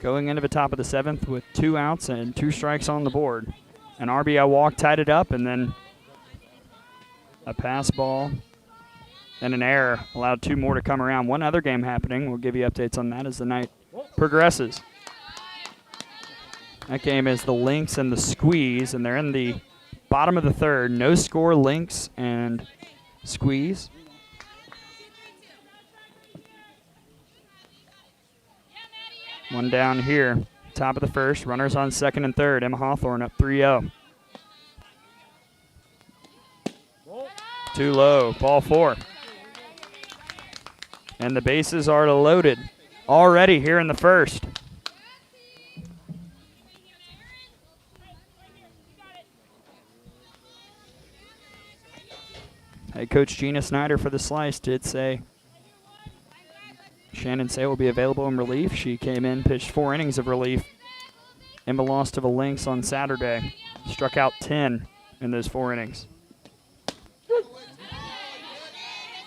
going into the top of the 7th with 2 outs and 2 strikes on the board. An RBI walk tied it up, and then a pass ball and an error allowed 2 more to come around. One other game happening. We'll give you updates on that as the night progresses. That game is the Lynx and the Squeeze, and they're in the bottom of the 3rd. No score, Lynx and Squeeze. One down here, top of the 1st. Runners on 2nd and 3rd. Emma Hawthorne up 3-0. Too low, ball 4. And the bases are loaded already here in the 1st. Head coach Gina Snyder for the Slice did say Shannon Say will be available in relief. She came in, pitched 4 innings of relief. Emma lost to the Lynx on Saturday. Struck out 10 in those 4 innings.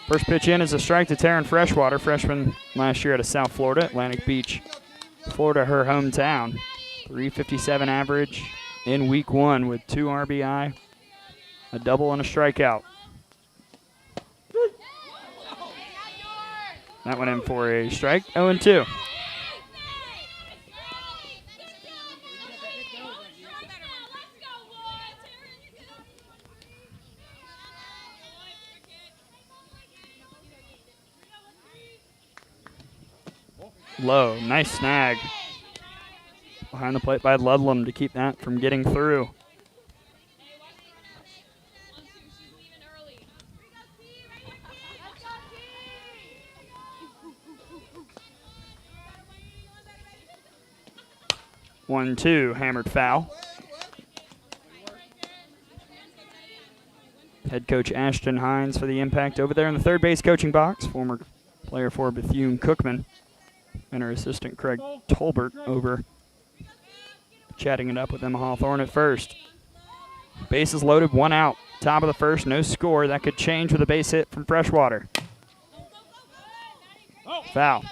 First pitch in is a strike to Taryn Freshwater, freshman last year out of South Florida, Atlantic Beach, Florida, her hometown. .357 average in week 1 with 2 RBI, a double and a strikeout. That went in for a strike, 0-2. Low, nice snag behind the plate by Ludlam to keep that from getting through. One, two, hammered foul. Head coach Ashton Hines for the Impact over there in the 3rd base coaching box, former player for Bethune-Cookman. And her assistant, Craig Tolbert, over chatting it up with Emma Hawthorne at 1st. Bases loaded, 1 out. Top of the 1st, no score. That could change with a base hit from Freshwater. Foul.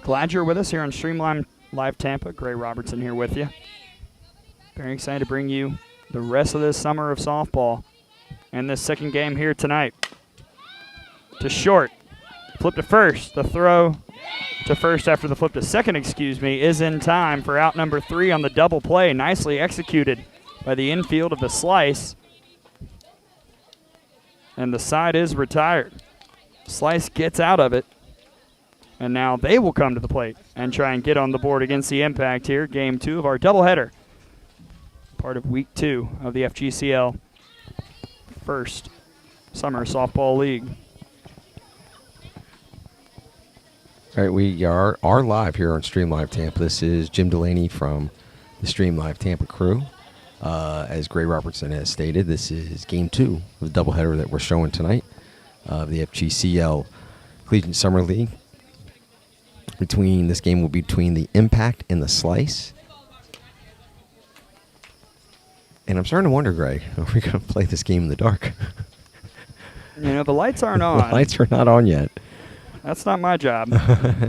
Glad you're with us here on Streamline Live Tampa. Gray Robertson here with you. Very excited to bring you the rest of this summer of softball and this 2nd game here tonight. To short, flip to 1st. The throw to 1st after the flip to 2nd, is in time for out number 3 on the double play. Nicely executed by the infield of the Slice. And the side is retired. Slice gets out of it. And now they will come to the plate and try and get on the board against the Impact here. Game 2 of our doubleheader. Part of week 2 of the FGCL first summer softball league. All right, we are live here on Stream Live Tampa. This is Jim Delaney from the Stream Live Tampa crew. As Gray Robertson has stated, this is Game 2 of the doubleheader that we're showing tonight of the FGCL Collegiate Summer League. This game will be between the Impact and the Slice. And I'm starting to wonder, Gray, are we going to play this game in the dark? You know, the lights aren't on. The lights are not on yet. That's not my job.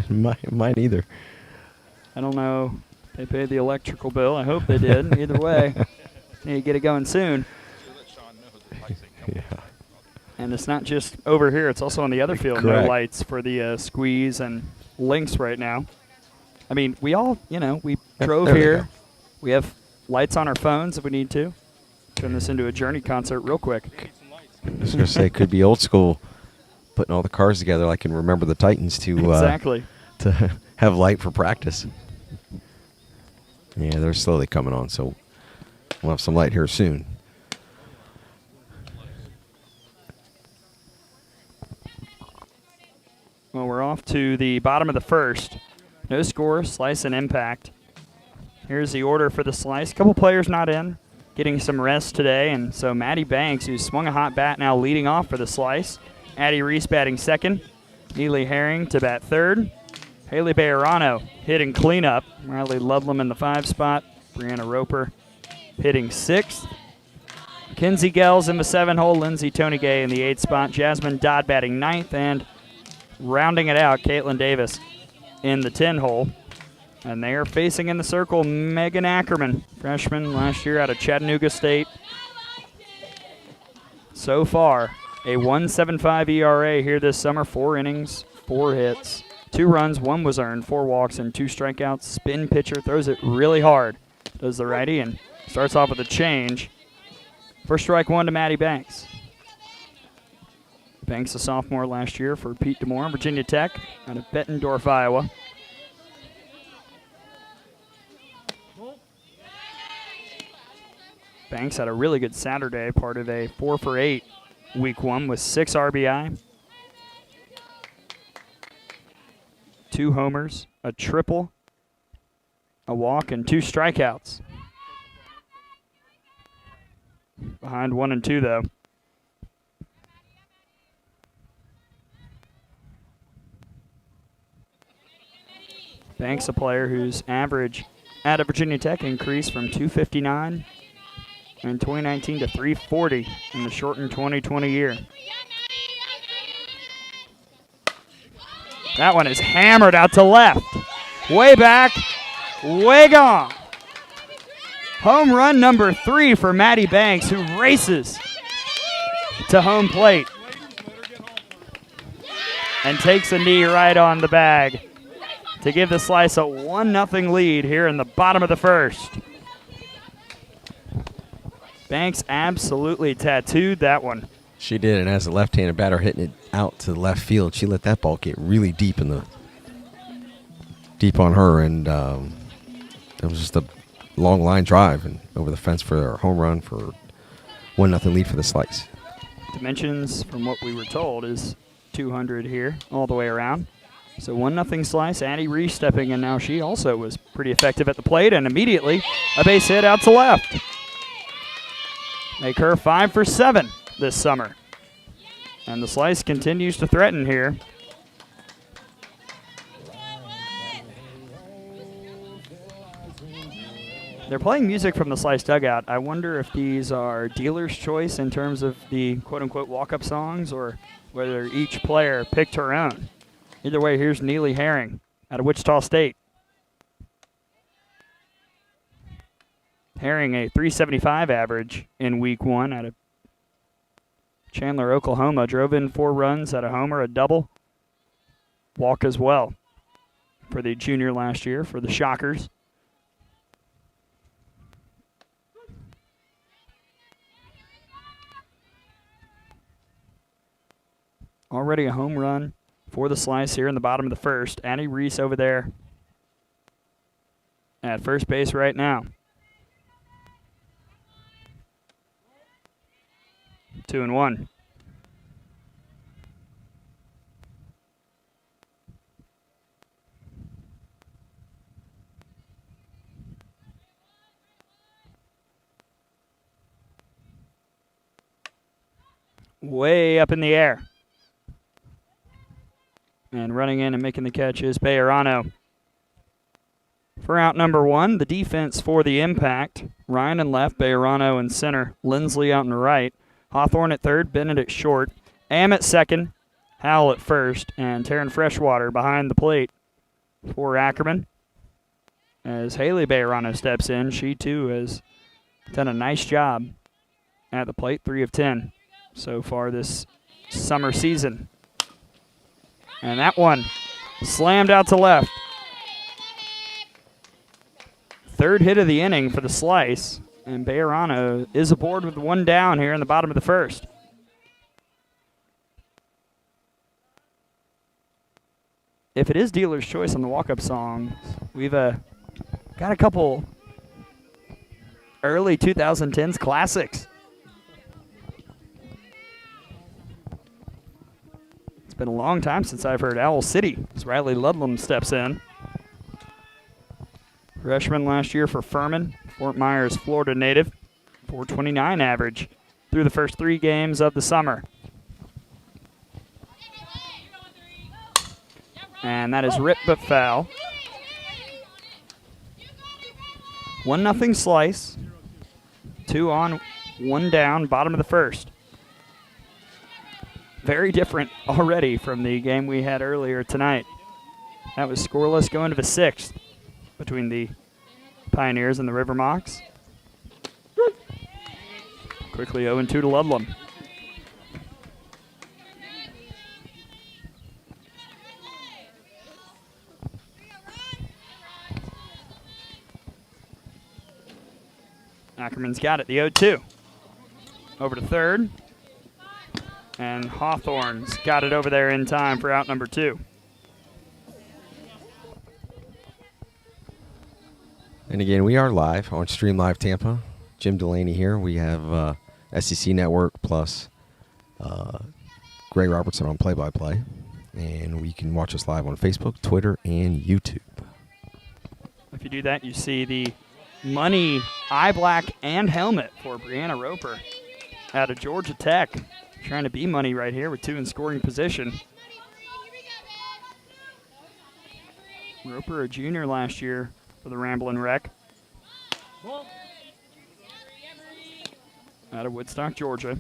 Mine either. I don't know. They paid the electrical bill. I hope they did. Either way, need to get it going soon. Yeah. And it's not just over here. It's also on the other field. Correct. No lights for the Squeeze and Lynx right now. I mean, we all, we drove here. We have lights on our phones if we need to. Turn this into a Journey concert real quick. I was going to say, it could be old school, putting all the cars together like in Remember the Titans to exactly to have light for practice. Yeah, they're slowly coming on, so we'll have some light here soon. Well, we're off to the bottom of the 1st. No score, Slice and Impact. Here's the order for the Slice. Couple players not in, getting some rest today, and so Maddie Banks, who swung a hot bat, now leading off for the Slice. Addie Reese batting 2nd. Neely Herring to bat third. Haley Bejarano hitting cleanup. Riley Ludlam in the 5 spot. Brianna Roper hitting 6th. Kinsey Gels in the 7 hole. Lindsay Tonigay in the 8 spot. Jasmine Dodd batting 9th. And rounding it out, Caitlin Davis in the 10 hole. And they are facing in the circle Megan Ackerman, freshman last year out of Chattanooga State. So far, a 1.75 ERA here this summer. 4 innings, 4 hits, 2 runs, 1 was earned, 4 walks, and 2 strikeouts. Spin pitcher, throws it really hard. Does the righty and starts off with a change. First strike 1 to Maddie Banks. Banks, a sophomore last year for Pete DeMore, Virginia Tech, out of Bettendorf, Iowa. Banks had a really good Saturday, part of a 4 for 8 week 1 with 6 RBI, 2 homers, a triple, a walk, and 2 strikeouts. Behind 1 and 2, though. Banks, a player whose average out of Virginia Tech increased from 259 in 2019 to 340 in the shortened 2020 year. That one is hammered out to left. Way back, way gone. Home run number 3 for Maddie Banks, who races to home plate and takes a knee right on the bag to give the Slice a 1-0 lead here in the bottom of the first. Banks absolutely tattooed that one. She did, and as a left-handed batter hitting it out to the left field, she let that ball get really deep on her, and it was just a long line drive and over the fence for a home run for 1-0 lead for the Slice. Dimensions, from what we were told, is 200 here all the way around. So 1-0 Slice. Addie Reese stepping in now. She also was pretty effective at the plate, and immediately a base hit out to left. Make her 5 for 7 this summer. And the Slice continues to threaten here. They're playing music from the Slice dugout. I wonder if these are dealer's choice in terms of the quote-unquote walk-up songs, or whether each player picked her own. Either way, here's Neely Herring out of Wichita State. Herring, a 375 average in week 1 out of Chandler, Oklahoma. Drove in 4 runs, had a homer, a double, walk as well for the junior last year for the Shockers. Already a home run for the Slice here in the bottom of the first. Addie Reese over there at first base right now. 2-1. Way up in the air. And running in and making the catch is Bejarano. For out number 1, the defense for the Impact. Ryan in left, Bejarano in center, Lindsley out in right. Hawthorne at third, Bennett at short, Am at second, Howell at first, and Taryn Freshwater behind the plate for Ackerman. As Haley Bejarano steps in, she too has done a nice job at the plate, 3 of 10 so far this summer season. And that one slammed out to left. Third hit of the inning for the Slice, and Bejarano is aboard with 1 down here in the bottom of the first. If it is dealer's choice on the walk-up songs, we've got a couple early 2010s classics. It's been a long time since I've heard Owl City as Riley Ludlam steps in. Freshman last year for Furman, Fort Myers, Florida native, 429 average through the first 3 games of the summer. And that is ripped but foul. 1-0 Slice. 2 on, 1 down, bottom of the first. Very different already from the game we had earlier tonight. That was scoreless going to the 6th between the Pioneers and the River Mocs. Quickly 0-2 to Ludlam. Ackerman's got it, the 0-2. Over to third. And Hawthorne's got it over there in time for out number 2. And again, we are live on Stream Live Tampa. Jim Delaney here. We have SEC Network plus Gray Robertson on play-by-play. And you can watch us live on Facebook, Twitter, and YouTube. If you do that, you see the money eye black and helmet for Brianna Roper out of Georgia Tech. Trying to be money right here with 2 in scoring position. Roper, a junior last year for the Ramblin' Wreck. Out of Woodstock, Georgia.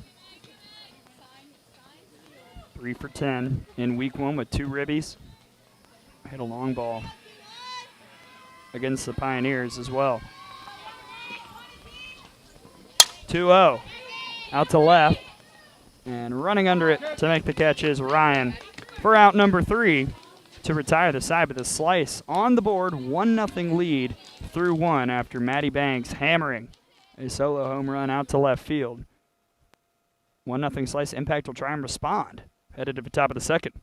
3 for 10 in week 1 with 2 ribbies. Hit a long ball against the Pioneers as well. 2-0. Out to left. And running under it to make the catch is Ryan for out number 3 to retire the side with a slice on the board. 1-0 lead through 1 after Maddie Banks hammering a solo home run out to left field. 1-0 Slice. Impact will try and respond. Headed to the top of the second.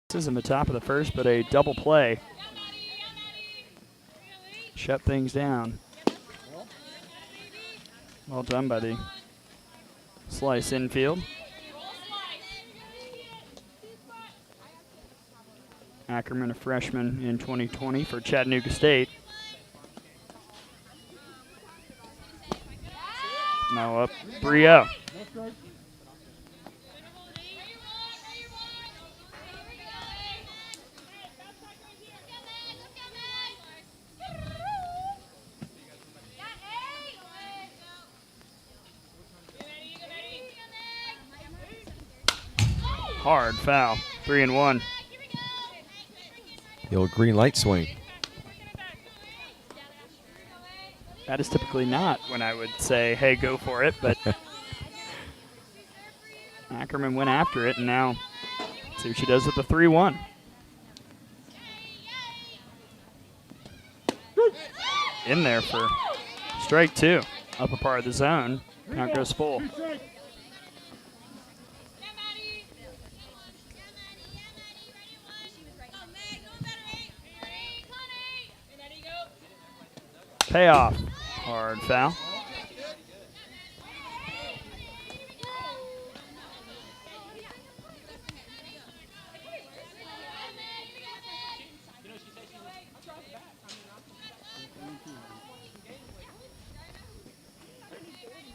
This is in the top of the first, but a double play. Shut things down. Well done by the Slice infield. Ackerman, a freshman in 2020 for Chattanooga State. Now up, Brio. Hard foul, 3-1. The old green light swing. That is typically not when I would say, hey, go for it, but Ackerman went after it, and now see what she does with the 3-1. In there for strike two. Upper part of the zone. Count goes full. Payoff. Hard foul.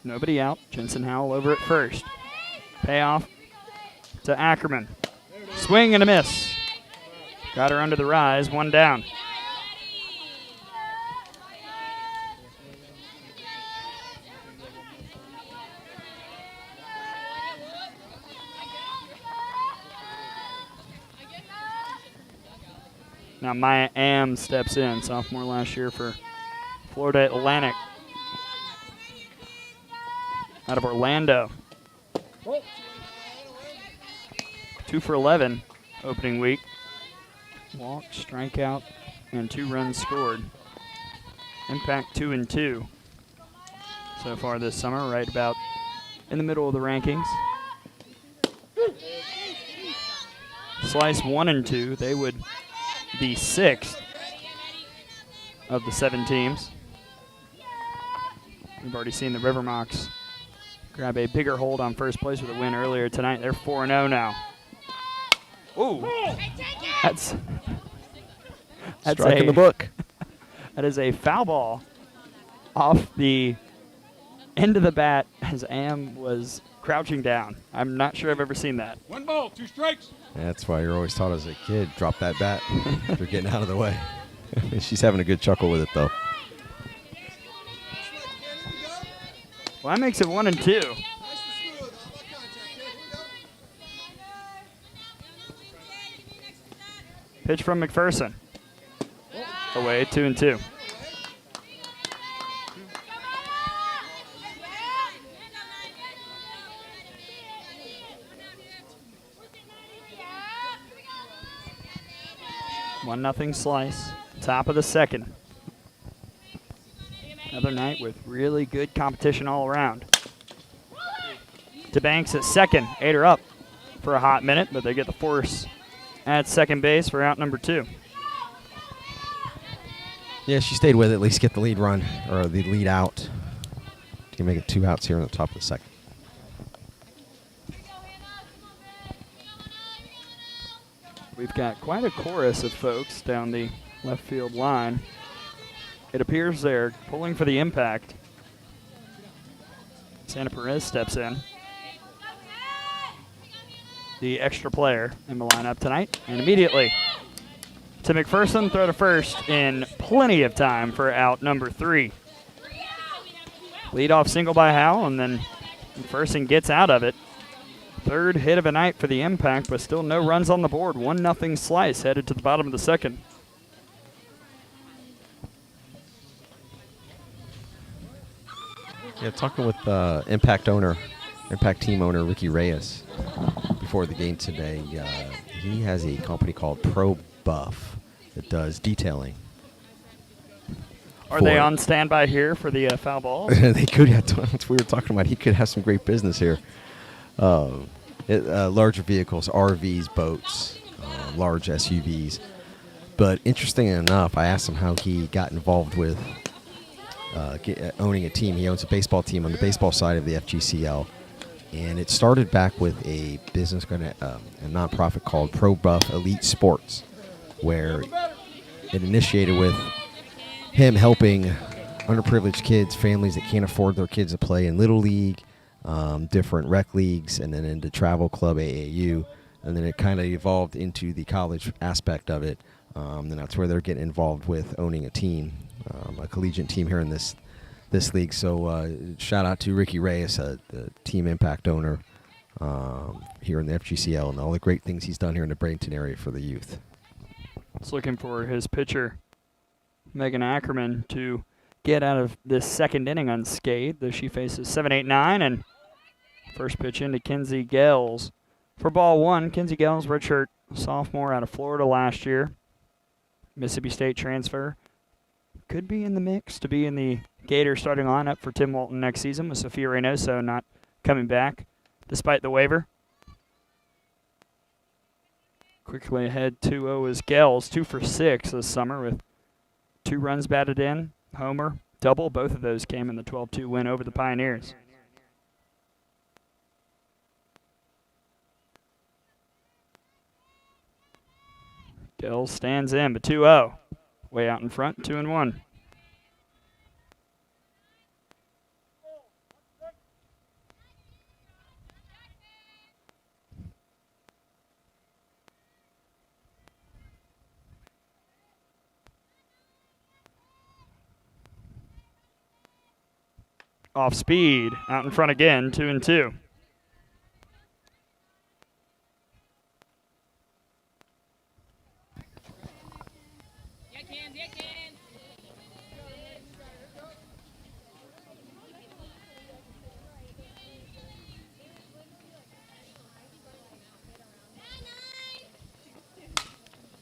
Nobody out. Jensen Howell over at first. Payoff to Ackerman. Swing and a miss. Got her under the rise, one down. Now Maya Am steps in, sophomore last year for Florida Atlantic. Out of Orlando. 2 for 11 opening week. Walk, strikeout, and 2 runs scored. Impact 2-2 so far this summer, right about in the middle of the rankings. Slice 1 and 2, they would be 6th of the 7 teams. We've already seen the River Mocs grab a bigger hold on first place with a win earlier tonight. They're 4-0 now. Ooh, that's Strike in the book. That is a foul ball off the end of the bat as Am was crouching down. I'm not sure I've ever seen that. 1 ball, 2 strikes. That's why you're always taught as a kid, drop that bat. They're getting out of the way. She's having a good chuckle with it, though. Well, that makes it 1-2. Pitch from McPherson. Away, 2-2. One nothing Slice. Top of the second. Another night with really good competition all around. DeBanks at second. 8 are up for a hot minute, but they get the force at second base for out number 2. Yeah, she stayed with it, at least get the lead run, or the lead out. You can make it 2 outs here in the top of the second. We've got quite a chorus of folks down the left field line. It appears they're pulling for the impact. Santa Perez steps in. The extra player in the lineup tonight. And immediately to McPherson, throw to first in plenty of time for out number 3. Leadoff single by Howell, and then McPherson gets out of it. Third hit of a night for the impact, but still no runs on the board. 1-0 Slice headed to the bottom of the second. Yeah, talking with Impact team owner Ricky Reyes before the game today. He has a company called Pro Buff that does detailing. Are they on standby here for the foul balls? They could have. That's what we were talking about. He could have some great business here. Larger vehicles, RVs, boats, large SUVs. But interesting enough, I asked him how he got involved with owning a team. He owns a baseball team on the baseball side of the FGCL. And it started back with a business, a nonprofit called Pro Buff Elite Sports, where it initiated with him helping underprivileged kids, families that can't afford their kids to play in Little League, different rec leagues, and then into Travel Club AAU. And then it kind of evolved into the college aspect of it. And that's where they're getting involved with owning a team, a collegiate team here in this league. So shout out to Ricky Reyes, the team impact owner here in the FGCL, and all the great things he's done here in the Bradenton area for the youth. It's looking for his pitcher, Megan Ackerman, to get out of this second inning unscathed as she faces 7-8-9, and first pitch into Kinsey Gales. For ball one, Kinsey Gales, redshirt sophomore out of Florida last year. Mississippi State transfer. Could be in the mix to be in the Gator starting lineup for Tim Walton next season, with Sophia Reynoso not coming back despite the waiver. Quickly ahead 2-0 is Gales, 2 for 6 this summer with 2 runs batted in, homer, double. Both of those came in the 12-2 win over the Pioneers. Gales stands in, but 2-0. Way out in front, 2-1. Off speed, out in front again, 2-2.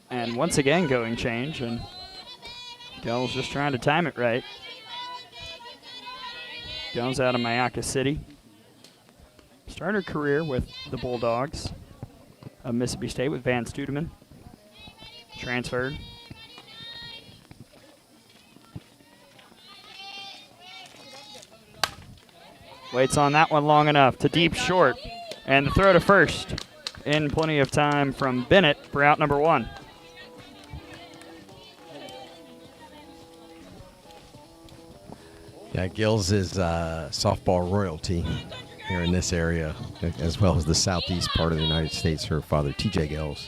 And once again going change, and Gales just trying to time it right. Gales out of Mayaca City. Started her career with the Bulldogs of Mississippi State with Van Studeman. Transferred. Waits on that one long enough to deep short. And the throw to first in plenty of time from Bennett for out number 1. Yeah, Gills is softball royalty here in this area, as well as the southeast part of the United States. Her father, T.J. Gills,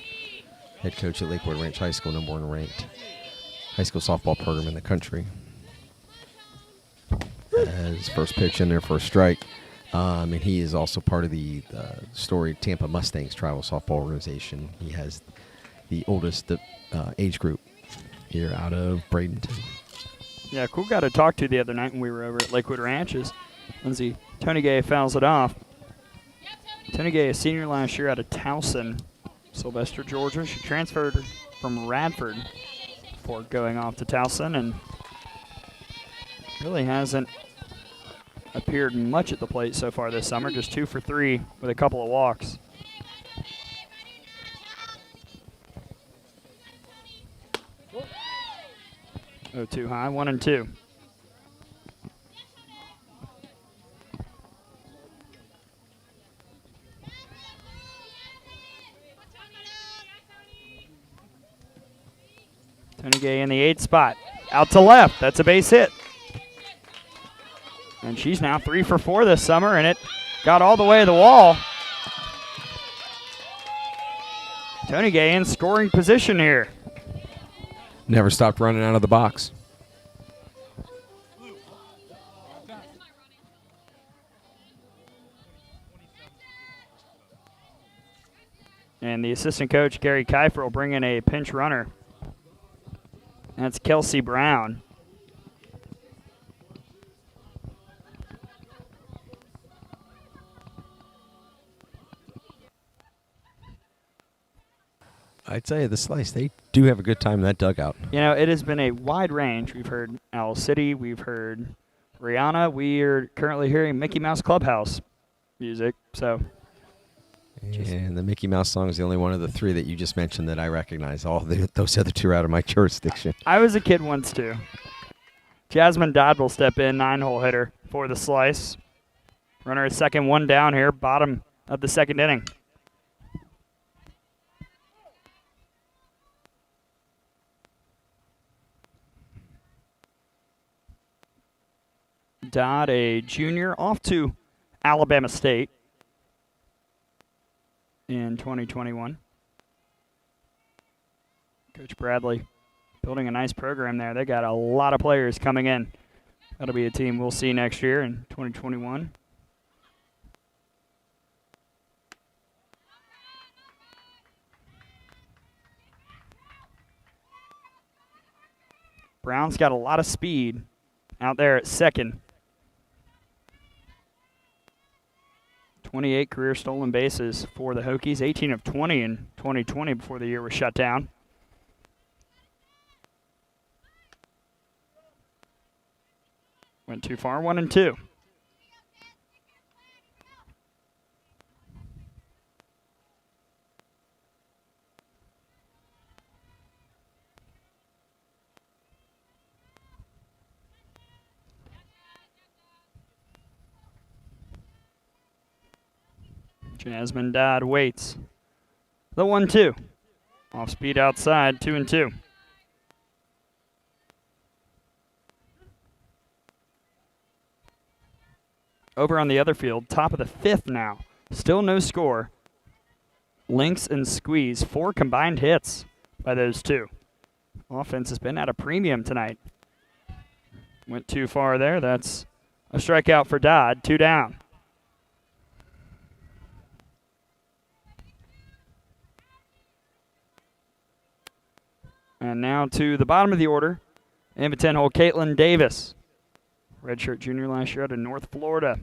head coach at Lakewood Ranch High School, #1 ranked high school softball program in the country. His first pitch in there for a strike. And he is also part of the storied Tampa Mustangs travel softball organization. He has the oldest age group here out of Bradenton. Yeah, cool guy to talk to the other night when we were over at Lakewood Ranches. Lindsay Tony Gay fouls it off. Tony Gay, a senior last year out of Towson, Sylvester, Georgia. She transferred from Radford before going off to Towson, and really hasn't appeared much at the plate so far this summer. Just 2 for 3 with a couple of walks. Oh, too high, 1-2. Tony Gay in the 8th spot. Out to left. That's a base hit. And she's now 3 for 4 this summer, and it got all the way to the wall. Tony Gay in scoring position here. Never stopped running out of the box. And the assistant coach, Gary Kiefer, will bring in a pinch runner. That's Kelsey Brown. I tell you, the Slice, they do have a good time in that dugout. You know, it has been a wide range. We've heard Owl City. We've heard Rihanna. We are currently hearing Mickey Mouse Clubhouse music. So, and the Mickey Mouse song is the only one of the 3 that you just mentioned that I recognize. Those other 2 are out of my jurisdiction. I was a kid once, too. Jasmine Dodd will step in, 9-hole hitter for the Slice. Runner at second, one down here, bottom of the second inning. Dodd, a junior, off to Alabama State in 2021. Coach Bradley building a nice program there. They got a lot of players coming in. That'll be a team we'll see next year in 2021. Brown's got a lot of speed out there at second. 28 career stolen bases for the Hokies, 18 of 20 in 2020 before the year was shut down. Went too far, 1-2. Jasmine Dodd waits. The 1-2. Off speed outside, 2-2. Over on the other field, top of the fifth now. Still no score. Lynx and Squeeze, 4 combined hits by those two. Offense has been at a premium tonight. Went too far there. That's a strikeout for Dodd, 2 down. And now to the bottom of the order, in the 10-hole, Caitlin Davis. Redshirt junior last year out of North Florida,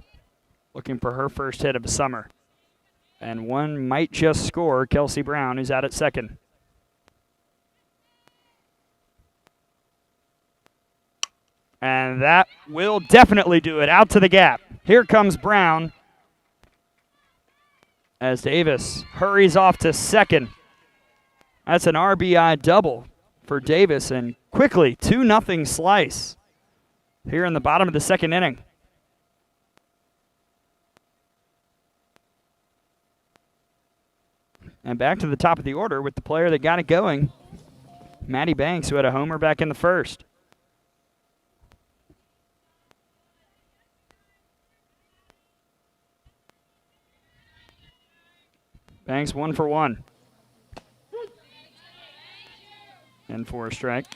looking for her first hit of the summer. And one might just score, Kelsey Brown, who's out at second. And that will definitely do it, out to the gap. Here comes Brown as Davis hurries off to second. That's an RBI double for Davis, and quickly 2-0 slice here in the bottom of the second inning. And back to the top of the order with the player that got it going, Maddie Banks, who had a homer back in the first. Banks 1 for 1. And for a strike.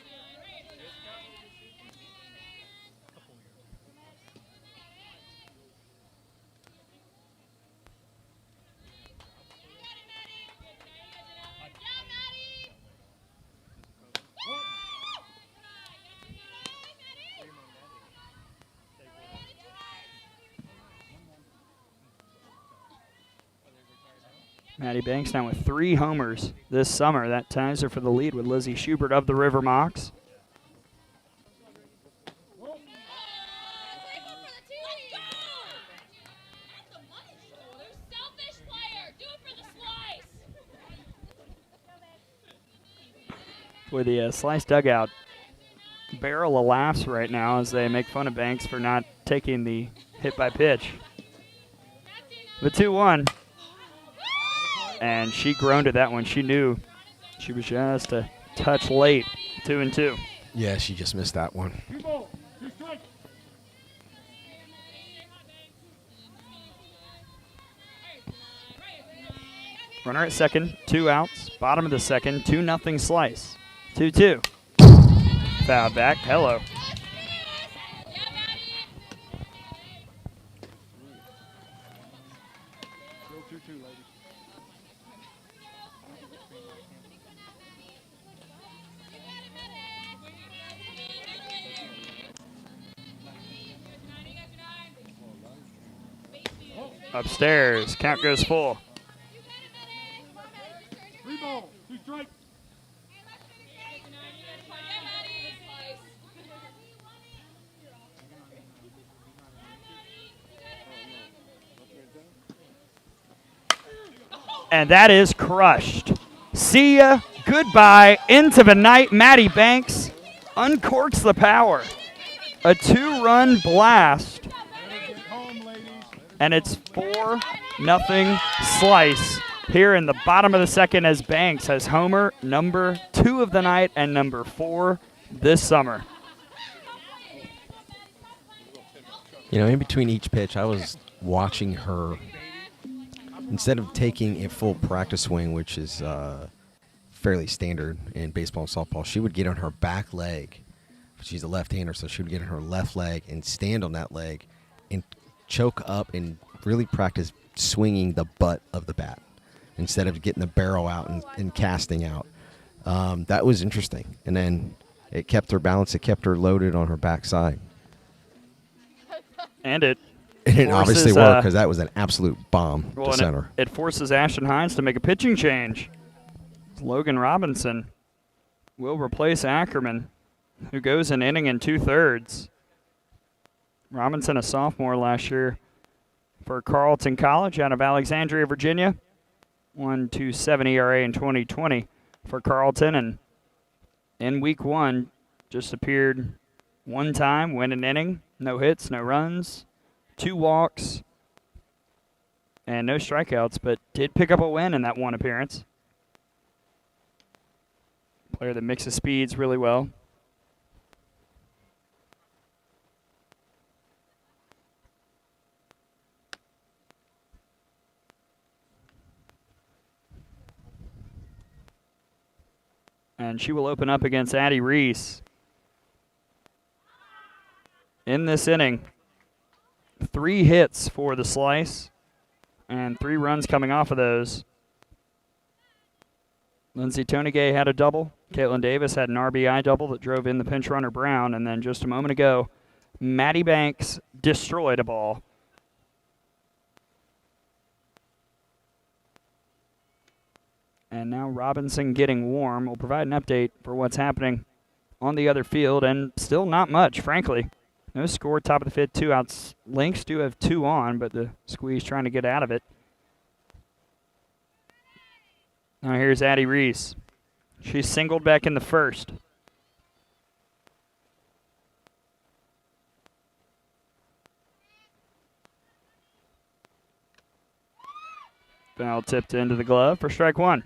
Maddie Banks now with 3 homers this summer. That ties her for the lead with Lizzie Schubert of the River Mocs. With the Slice dugout barrel of laughs right now as they make fun of Banks for not taking the hit by pitch. The 2-1. And she groaned at that one. She knew she was just a touch late. 2-2. Yeah, she just missed that one. Runner at second, 2 outs. Bottom of the second, 2-0 slice. 2-2. Foul back. Hello. Upstairs, count goes full. 3 balls, 2 strikes. And that is crushed. See ya, goodbye, into the night. Maddie Banks uncorks the power. A 2-run blast and it's 4-0 Slice here in the bottom of the second as Banks has homer number 2 of the night and number 4 this summer. You know, in between each pitch, I was watching her. Instead of taking a full practice swing, which is fairly standard in baseball and softball, she would get on her back leg. She's a left-hander, so she would get on her left leg and stand on that leg and choke up and really practice swinging the butt of the bat instead of getting the barrel out and casting out. That was interesting. And then it kept her balanced. It kept her loaded on her backside. And it obviously worked because that was an absolute bomb to center. It forces Ashton Hines to make a pitching change. Logan Robinson will replace Ackerman, who goes an inning and 2/3. Robinson, a sophomore last year for Carleton College out of Alexandria, Virginia. 1.27 ERA in 2020 for Carleton, and in week 1 just appeared one time, win an inning, no hits, no runs, 2 walks, and no strikeouts, but did pick up a win in that one appearance. Player that mixes speeds really well. And she will open up against Addie Reese. In this inning, 3 hits for the Slice and 3 runs coming off of those. Lindsay Tonegay had a double. Caitlin Davis had an RBI double that drove in the pinch runner Brown. And then just a moment ago, Maddie Banks destroyed a ball. And now Robinson getting warm. We'll provide an update for what's happening on the other field. And still not much, frankly. No score, top of the 5th, 2 outs. Lynx do have 2 on, but the Squeeze trying to get out of it. Now here's Addie Reese. She's singled back in the first. Foul tipped into the glove for strike 1.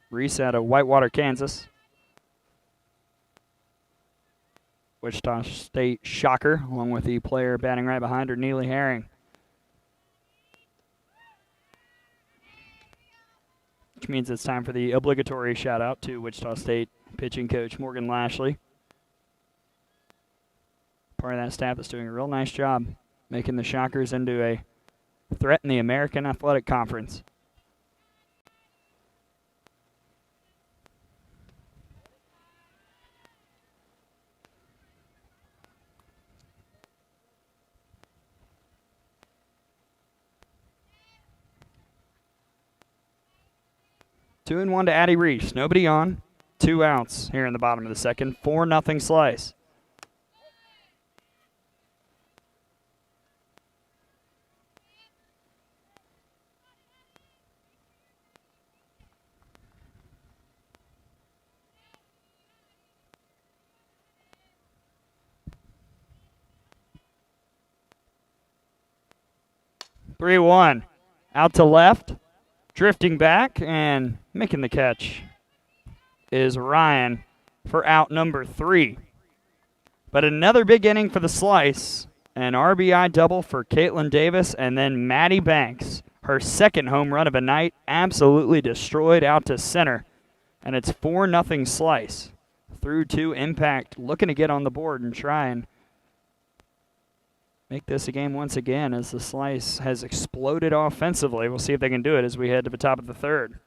Reese out of Whitewater, Kansas. Wichita State Shocker, along with the player batting right behind her, Neely Herring. Which means it's time for the obligatory shout-out to Wichita State pitching coach Morgan Lashley. Part of that staff that's doing a real nice job making the Shockers into a threat in the American Athletic Conference. Two and 1 to Addie Reese. Nobody on. 2 outs here in the bottom of the second. 4-0 Slice. Three one. Out to left. Drifting back and making the catch is Ryan for out number 3. But another big inning for the Slice. An RBI double for Caitlin Davis, and then Maddie Banks, her second home run of a night, absolutely destroyed out to center. And it's 4-0 Slice. Through 2, Impact looking to get on the board and try and make this a game once again as the Slice has exploded offensively. We'll see if they can do it as we head to the top of the 3rd.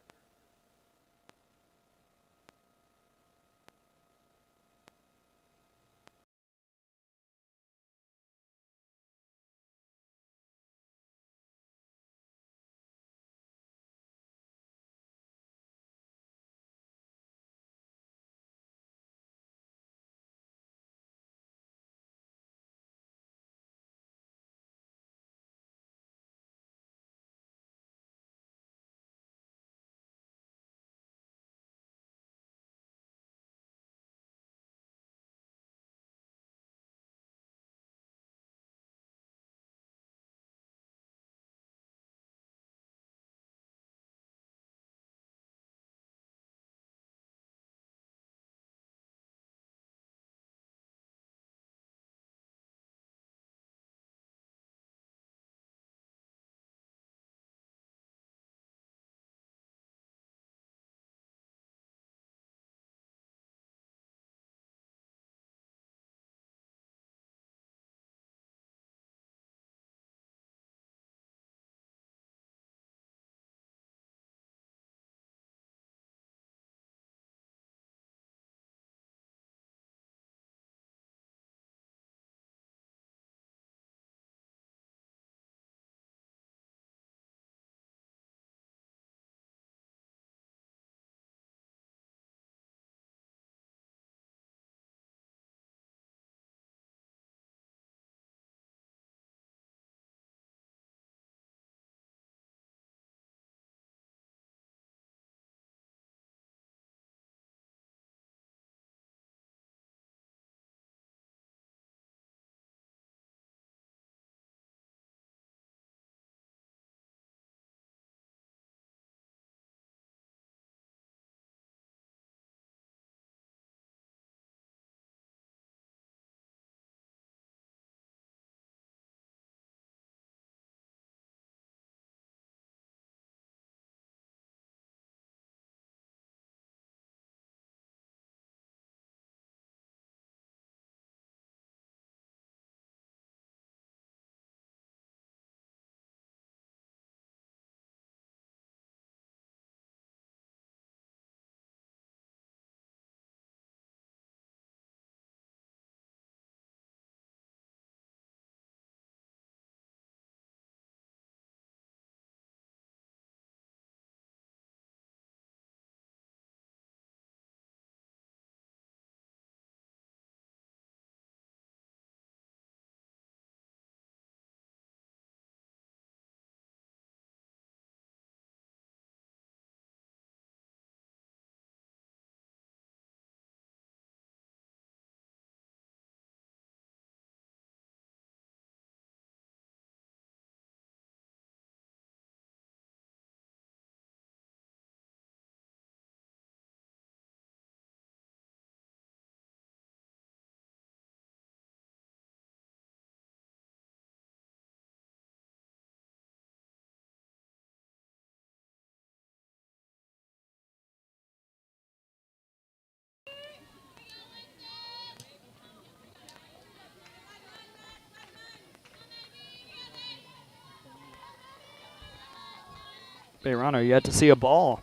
Beirano yet to see a ball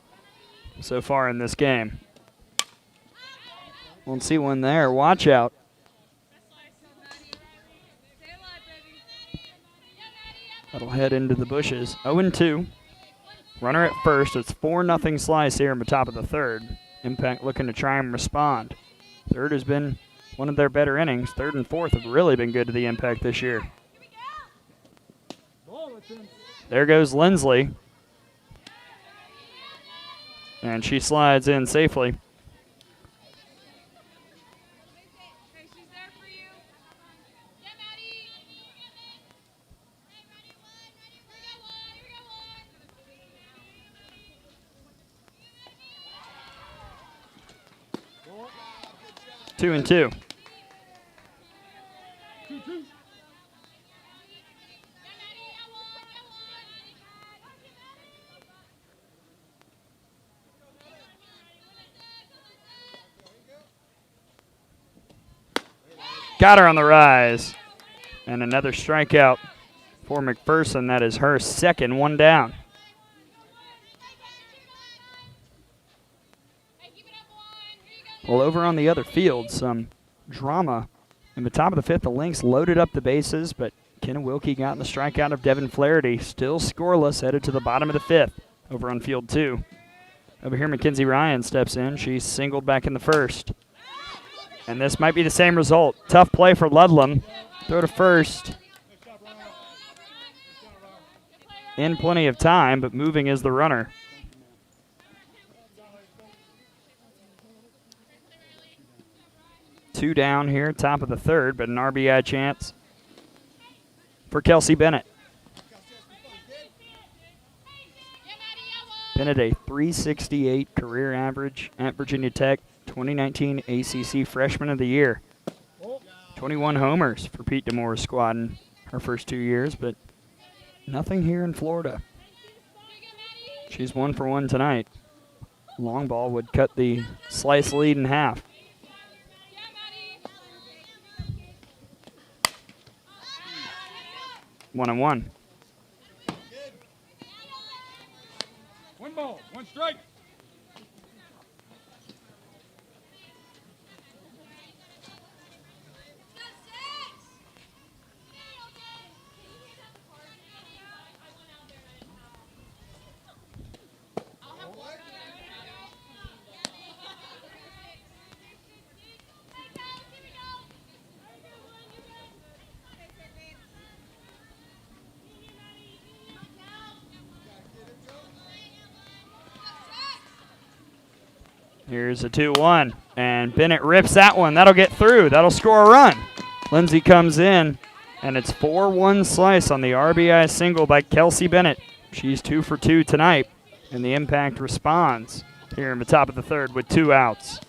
so far in this game. Won't see one there. Watch out. That'll head into the bushes. 0-2. Runner at first. It's 4-0 Slice here in the top of the third. Impact looking to try and respond. Third has been one of their better innings. Third and fourth have really been good to the Impact this year. There goes Lindsley. And she slides in safely. Two and two. Got her on the rise. And another strikeout for McPherson. That is her second, one down. Well, over on the other field, some drama. In the top of the fifth, the Lynx loaded up the bases, but Kenna Wilkie got in the strikeout of Devin Flaherty. Still scoreless, headed to the bottom of the fifth over on field two. Over here, Mackenzie Ryan steps in. She's singled back in the first. And this might be the same result. Tough play for Ludlam. Throw to first. In plenty of time, but moving is the runner. Two down here, top of the third, but an RBI chance for Kelsey Bennett. Bennett, a .368 career average at Virginia Tech, 2019 ACC Freshman of the Year. 21 homers for Pete DeMore's squad in her first 2 years, but nothing here in Florida. She's 1 for 1 tonight. Long ball would cut the Slice lead in half. One and one. One ball, one strike. Here's a 2-1, and Bennett rips that one. That'll get through. That'll score a run. Lindsay comes in, and it's 4-1 Slice on the RBI single by Kelsey Bennett. She's 2 for 2 tonight, and the Impact responds here in the top of the third with 2 outs.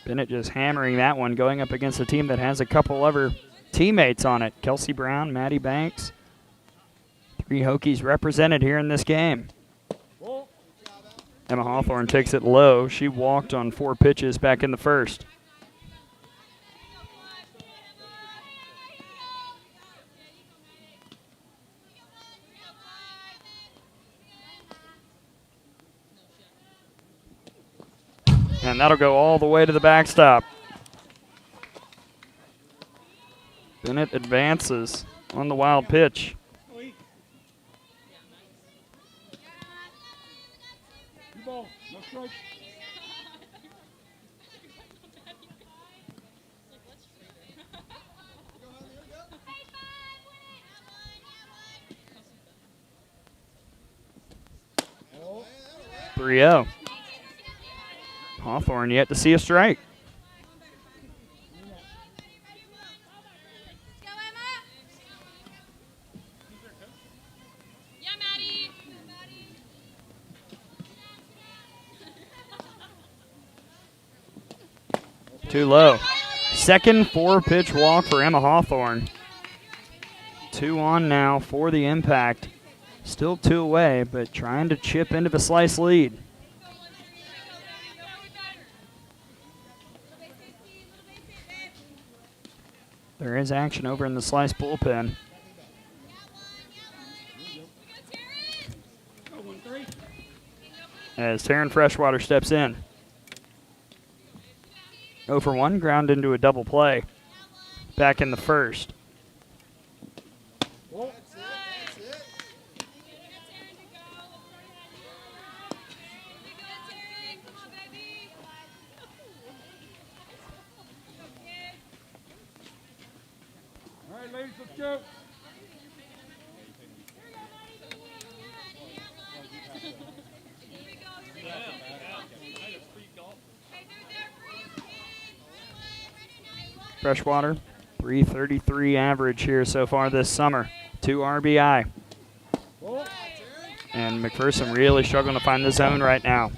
Bennett just hammering that one, going up against a team that has a couple other teammates on it. Kelsey Brown, Maddie Banks. 3 Hokies represented here in this game. Emma Hawthorne takes it low. She walked on 4 pitches back in the first. And that'll go all the way to the backstop. Bennett advances on the wild pitch. Ball, no strike. Oh. 3-0. Hawthorne yet to see a strike. Too low. Second 4-pitch walk for Emma Hawthorne. 2 on now for the Impact. Still 2 away, but trying to chip into the Slice lead. There is action over in the Slice bullpen. As Taryn Freshwater steps in. 0 for 1, ground into a double play. Back in the first. All right, ladies, let's go. Freshwater, 333 average here so far this summer. 2 RBI. And McPherson really struggling to find the zone right now.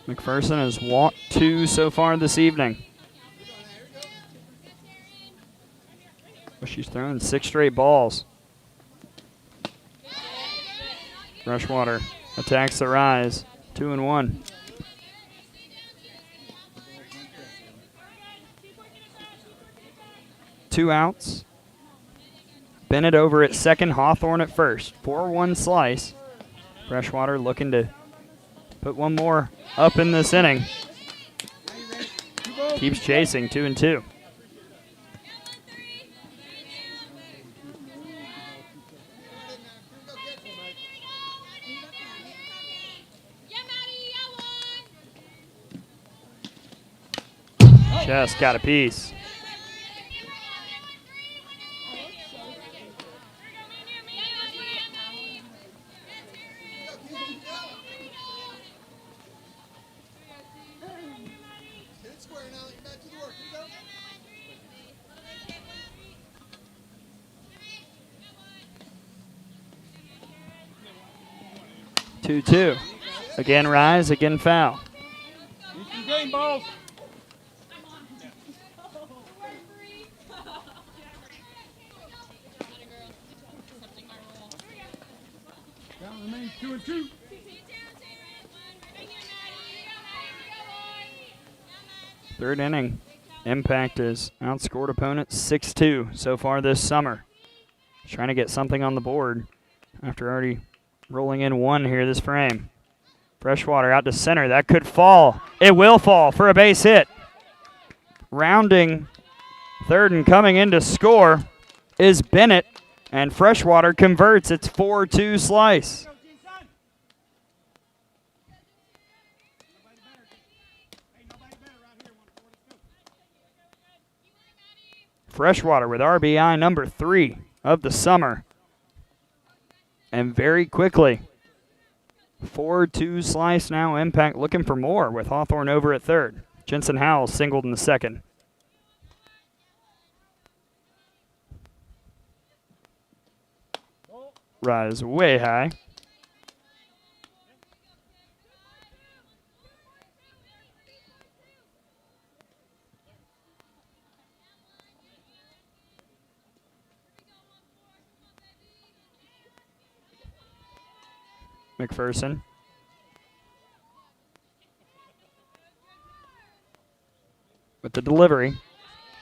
McPherson has walked 2 so far this evening. But she's thrown 6 straight balls. Freshwater attacks the rise. 2-1. Two outs. Bennett over at second, Hawthorne at first. 4-1 Slice. Freshwater looking to put one more up in this inning. Keeps chasing, 2-2. Just got a piece. Two. Again rise, again foul. Eastern game balls. Count remains 2-2. Third inning. Impact has outscored opponents 6-2 so far this summer. Trying to get something on the board after already rolling in 1 here this frame. Freshwater out to center. That could fall. It will fall for a base hit. Rounding third and coming in to score is Bennett, and Freshwater converts. It's 4-2 Slice. Freshwater with RBI number 3 of the summer. And very quickly, 4-2 Slice now. Impact looking for more with Hawthorne over at third. Jensen Howell singled in the second. Rise way high. McPherson. With the delivery.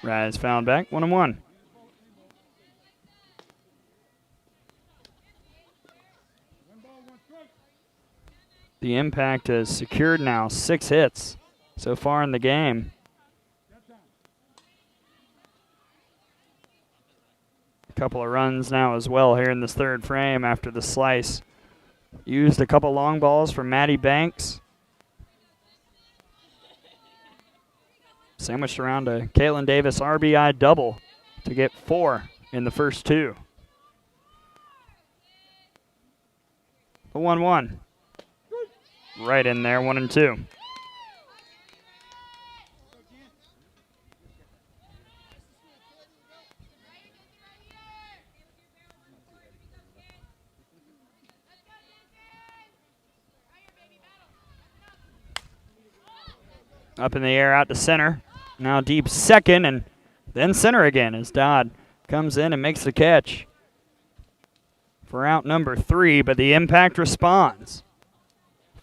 Rise found back, 1-1. The Impact has secured now 6 hits so far in the game. A couple of runs now as well here in this third frame after the Slice. Used a couple long balls from Maddie Banks. Sandwiched around a Caitlin Davis RBI double to get 4 in the first 2. The 1-1. Right in there, 1-2. Up in the air out to center. Now deep second and then center again as Dodd comes in and makes the catch for out number 3, but the Impact responds.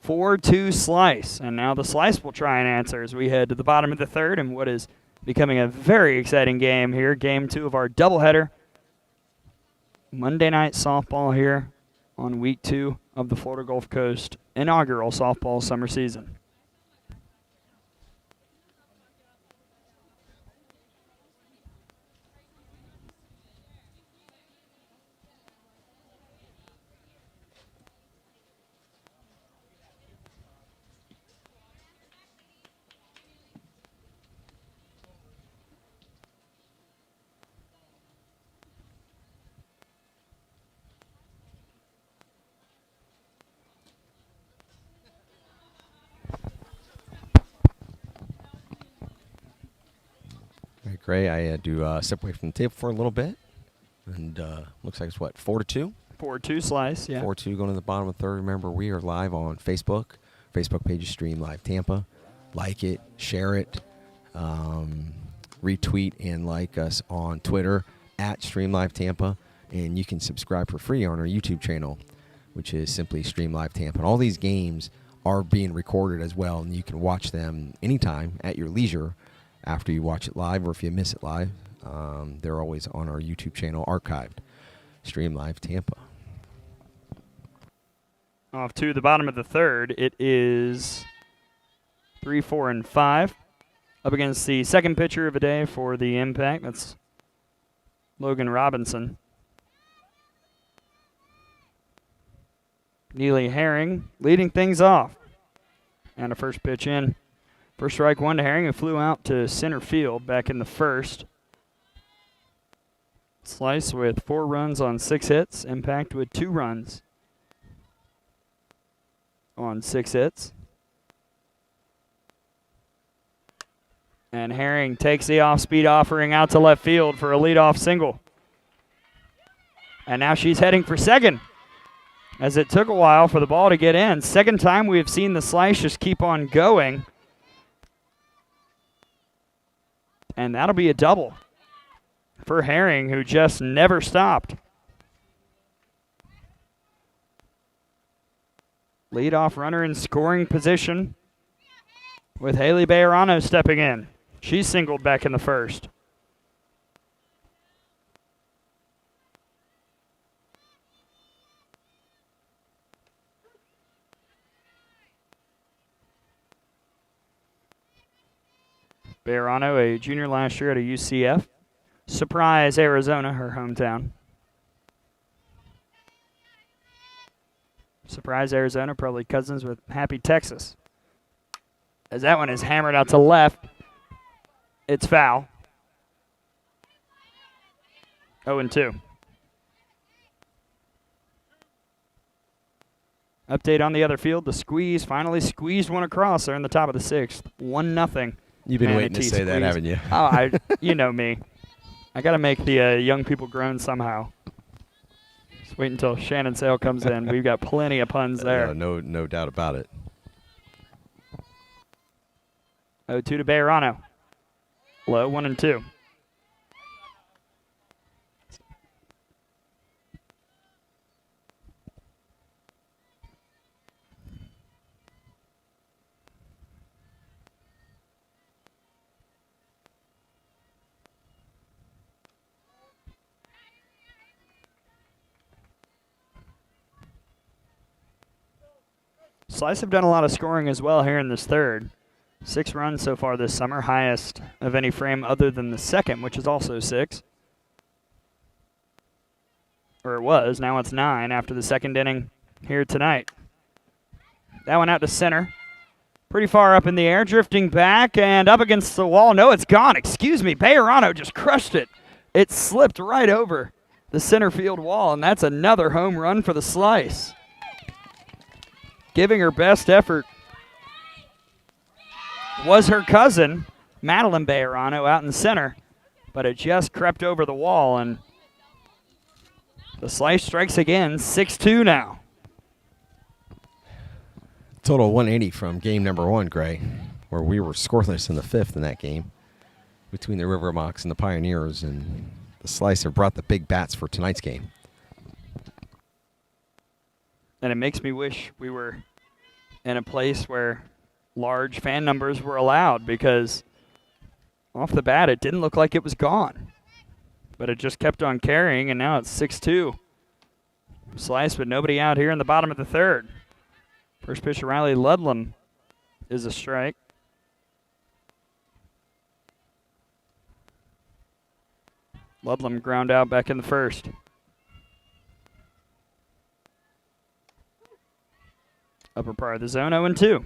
4-2 Slice. And now the Slice will try and answer as we head to the bottom of the third in what is becoming a very exciting game here. Game 2 of our doubleheader. Monday night softball here on week 2 of the Florida Gulf Coast inaugural softball summer season. All right, Gray, I had to step away from the table for a little bit. And looks like it's what, 4-2? 4-2 Slice, yeah. 4-2 going to the bottom of the third. Remember, we are live on Facebook. Facebook page is Stream Live Tampa. Like it, share it, retweet and like us on Twitter at Stream Live Tampa. And you can subscribe for free on our YouTube channel, which is simply Stream Live Tampa. And all these games are being recorded as well, and you can watch them anytime at your leisure after you watch it live, or if you miss it live. They're always on our YouTube channel, archived. Stream Live Tampa. Off to the bottom of the third, it is 3, 4, and 5. Up against the second pitcher of the day for the Impact. That's Logan Robinson. Neely Herring leading things off. And a first pitch in. First strike one to Herring, who flew out to center field back in the first. Slice with 4 runs on 6 hits. Impact with 2 runs on 6 hits. And Herring takes the off-speed offering out to left field for a leadoff single. And now she's heading for second, as it took a while for the ball to get in. Second time we have seen the Slice just keep on going. And that'll be a double for Herring, who just never stopped. Leadoff runner in scoring position with Haley Bejarano stepping in. She singled back in the first. Bejarano, a junior last year at a UCF. Surprise, Arizona, her hometown. Surprise, Arizona, probably cousins with Happy, Texas. As that one is hammered out to left, it's foul. 0-2. Update on the other field, the squeeze finally squeezed one across there in the top of the 6th. 1-0. You've been waiting to Manatee say that, squeeze. haven't you? Oh, you know me. I got to make the young people groan somehow. Just wait until Shannon Sale comes in. We've got plenty of puns there. No doubt about it. 0-2 to Bejarano. Low, 1-2. Slice have done a lot of scoring as well here in this third. 6 runs so far this summer, highest of any frame other than the second, which is also 6. Or it was. Now it's 9 after the second inning here tonight. That one out to center. Pretty far up in the air, drifting back and up against the wall. No, it's gone. Excuse me. Bejarano just crushed it. It slipped right over the center field wall, and that's another home run for the Slice. Giving her best effort was her cousin, Madeline Bejarano, out in center, but it just crept over the wall, and the Slice strikes again, 6-2 now. Total 180 from game number 1, Gray, where we were scoreless in the 5th in that game between the River Mocs and the Pioneers, and the Slice have brought the big bats for tonight's game. And it makes me wish we were in a place where large fan numbers were allowed, because off the bat it didn't look like it was gone. But it just kept on carrying, and now it's 6-2. Slice, but nobody out here in the bottom of the third. First pitch to Riley Ludlam is a strike. Ludlam ground out back in the first. Upper part of the zone, 0-2.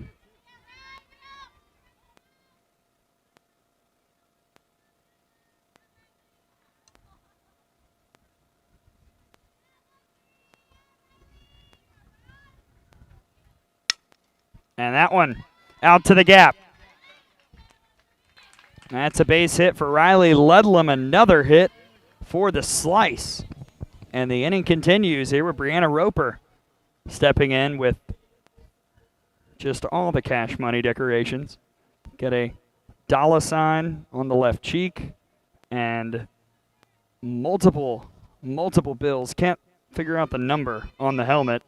And that one out to the gap. That's a base hit for Riley Ludlam, another hit for the Slice. And the inning continues here with Brianna Roper stepping in with just all the cash money decorations. Get a dollar sign on the left cheek and multiple bills. Can't figure out the number on the helmet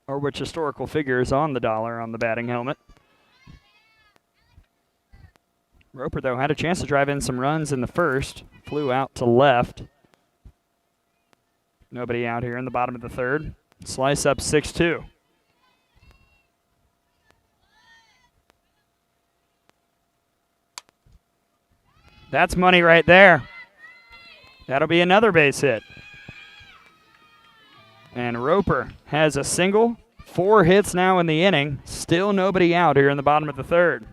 or which historical figure is on the dollar on the batting helmet. Roper, though, had a chance to drive in some runs in the first. Flew out to left. Nobody out here in the bottom of the third. Slice up 6-2. That's money right there. That'll be another base hit. And Roper has a single, 4 hits now in the inning. Still nobody out here in the bottom of the third.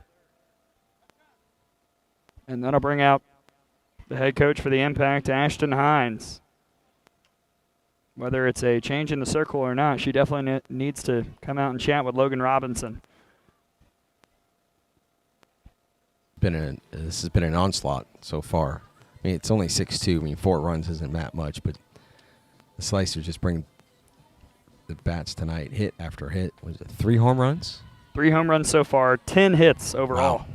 And that'll bring out the head coach for the Impact, Ashton Hines. Whether it's a change in the circle or not, she definitely needs to come out and chat with Logan Robinson. This has been an onslaught so far. I mean, it's only 6-2. I mean, 4 runs isn't that much, but the Slicers just bring the bats tonight, hit after hit. Was it 3 home runs? 3 home runs so far, 10 hits overall. Wow.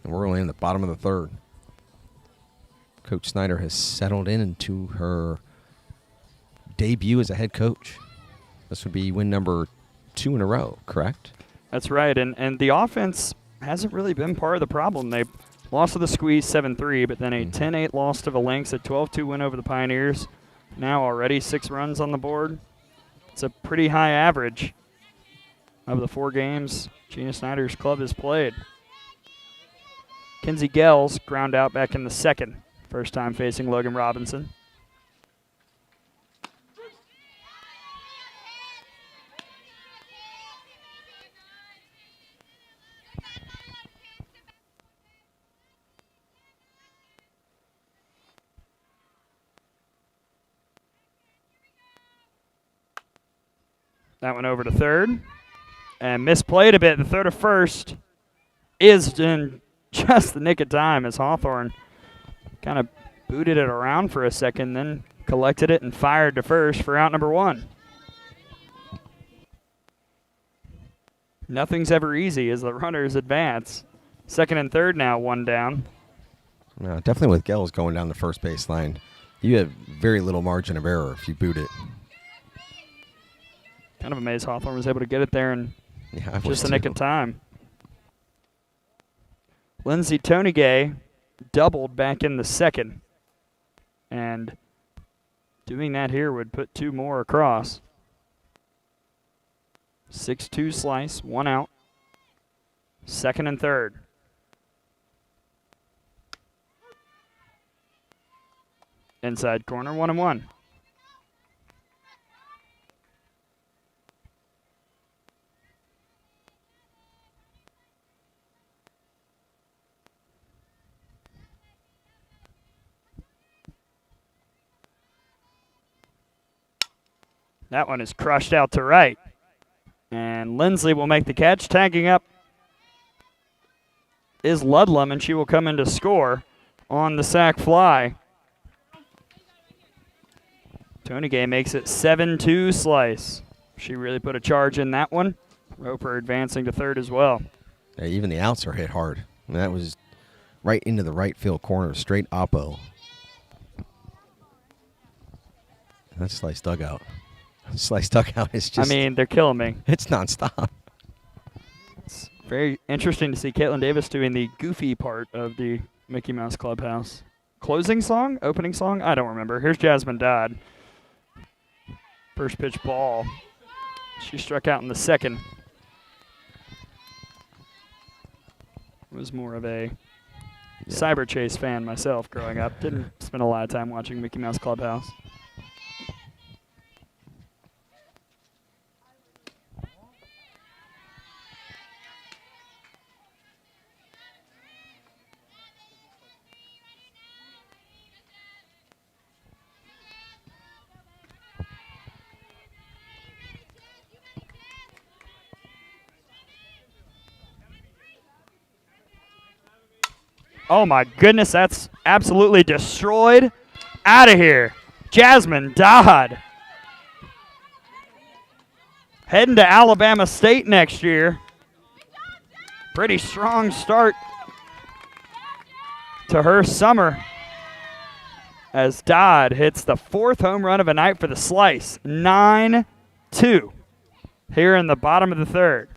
And we're only in the bottom of the third. Coach Snyder has settled into her debut as a head coach. This would be win number 2 in a row, correct? That's right, and the offense hasn't really been part of the problem. They lost to the squeeze 7-3, but then a 10-8 loss to the Lynx, a 12-2 win over the Pioneers. Now already 6 runs on the board. It's a pretty high average of the 4 games Gina Snyder's club has played. Kinsey Gels ground out back in the second. First time facing Logan Robinson. That one over to third. And misplayed a bit. The throw to first is in just the nick of time as Hawthorne kind of booted it around for a second, then collected it and fired to first for out number 1. Nothing's ever easy as the runners advance. Second and third now, 1 down. Definitely with Gels going down the first baseline, you have very little margin of error if you boot it. Kind of amazed Hawthorne was able to get it there in just the nick of time. Lindsay Tonigay doubled back in the second. And doing that here would put 2 more across. 6-2 Slice, 1 out. Second and third. Inside corner, 1-1. That one is crushed out to right. And Lindsley will make the catch. Tagging up is Ludlam, and she will come in to score on the sac fly. Tonigay makes it 7-2 Slice. She really put a charge in that one. Roper advancing to third as well. Yeah, even the outs are hit hard. And that was right into the right field corner, straight oppo. That's Slice dugout. Slice dugout is I just. mean, they're killing me. It's nonstop. It's very interesting to see Caitlin Davis doing the goofy part of the Mickey Mouse Clubhouse. Closing song? Opening song? I don't remember. Here's Jasmine Dodd. First pitch ball. She struck out in the second. Was more of a Cyber Chase fan myself growing up. Didn't spend a lot of time watching Mickey Mouse Clubhouse. Oh my goodness, that's absolutely destroyed. Out of here. Jasmine Dodd. Heading to Alabama State next year. Pretty strong start to her summer as Dodd hits the 4th home run of a night for the Slice. 9-2 here in the bottom of the 3rd.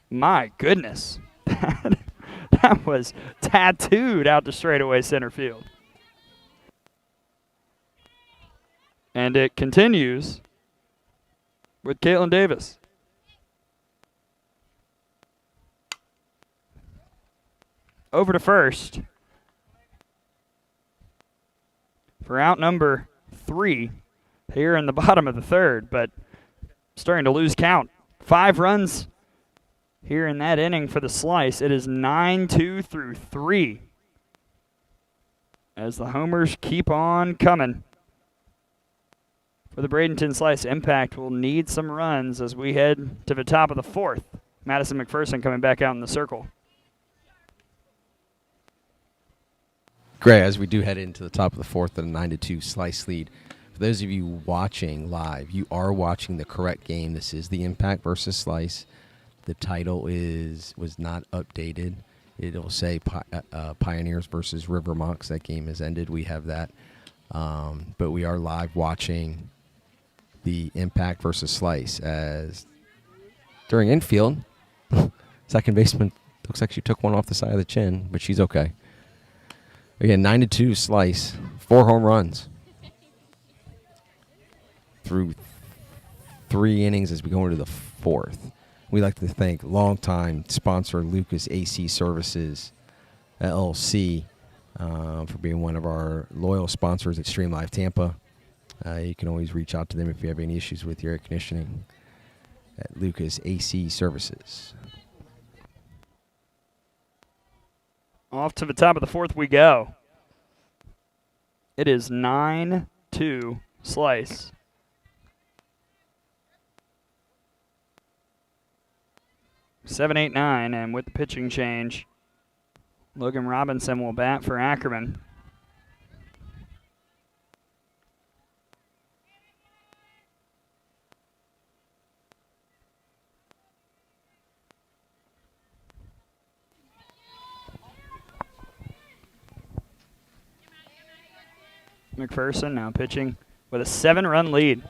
My goodness. That was tattooed out to straightaway center field. And it continues with Caitlin Davis. Over to first for out number 3 here in the bottom of the 3rd, but starting to lose count. 5 runs here in that inning for the Slice. It is 9-2 through 3 as the homers keep on coming. For the Bradenton Slice, Impact will need some runs as we head to the top of the 4th. Madison McPherson coming back out in the circle. Gray, as we do head into the top of the 4th and a 9-2 Slice lead. For those of you watching live, you are watching the correct game. This is the Impact versus Slice. The title was not updated. It'll say Pioneers versus Rivermonks. That game has ended. We have that. But we are live watching the Impact versus Slice as during infield, second baseman looks like she took one off the side of the chin, but she's okay. Again, 9-2 Slice, 4 home runs through 3 innings as we go into the 4th. We'd like to thank longtime sponsor Lucas AC Services, LLC, for being one of our loyal sponsors at Stream Live Tampa. You can always reach out to them if you have any issues with your air conditioning at Lucas AC Services. Off to the top of the 4th we go. It is 9-2 Slice. Seven, 8, 9, and with the pitching change, Logan Robinson will bat for Ackerman. McPherson now pitching with a 7-run lead.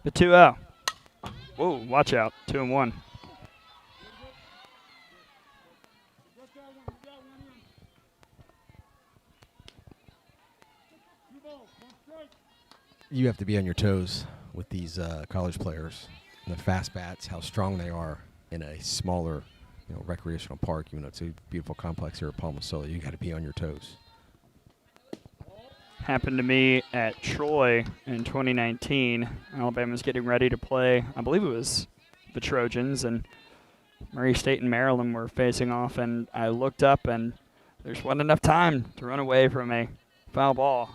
The 2-0. Whoa, watch out. 2-1. You have to be on your toes with these college players. And the fast bats, how strong they are in a smaller, recreational park. Even though it's a beautiful complex here at Palmas, Sola, you got to be on your toes. Happened to me at Troy in 2019. Alabama's getting ready to play, I believe it was the Trojans, and Murray State and Maryland were facing off, and I looked up, and there wasn't enough time to run away from a foul ball.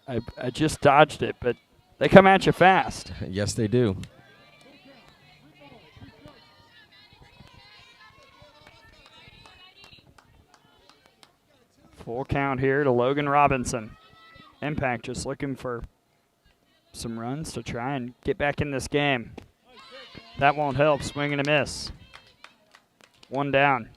I just dodged it, but they come at you fast. Yes, they do. Full count here to Logan Robinson. Impact just looking for some runs to try and get back in this game. That won't help. Swing and a miss. 1 down.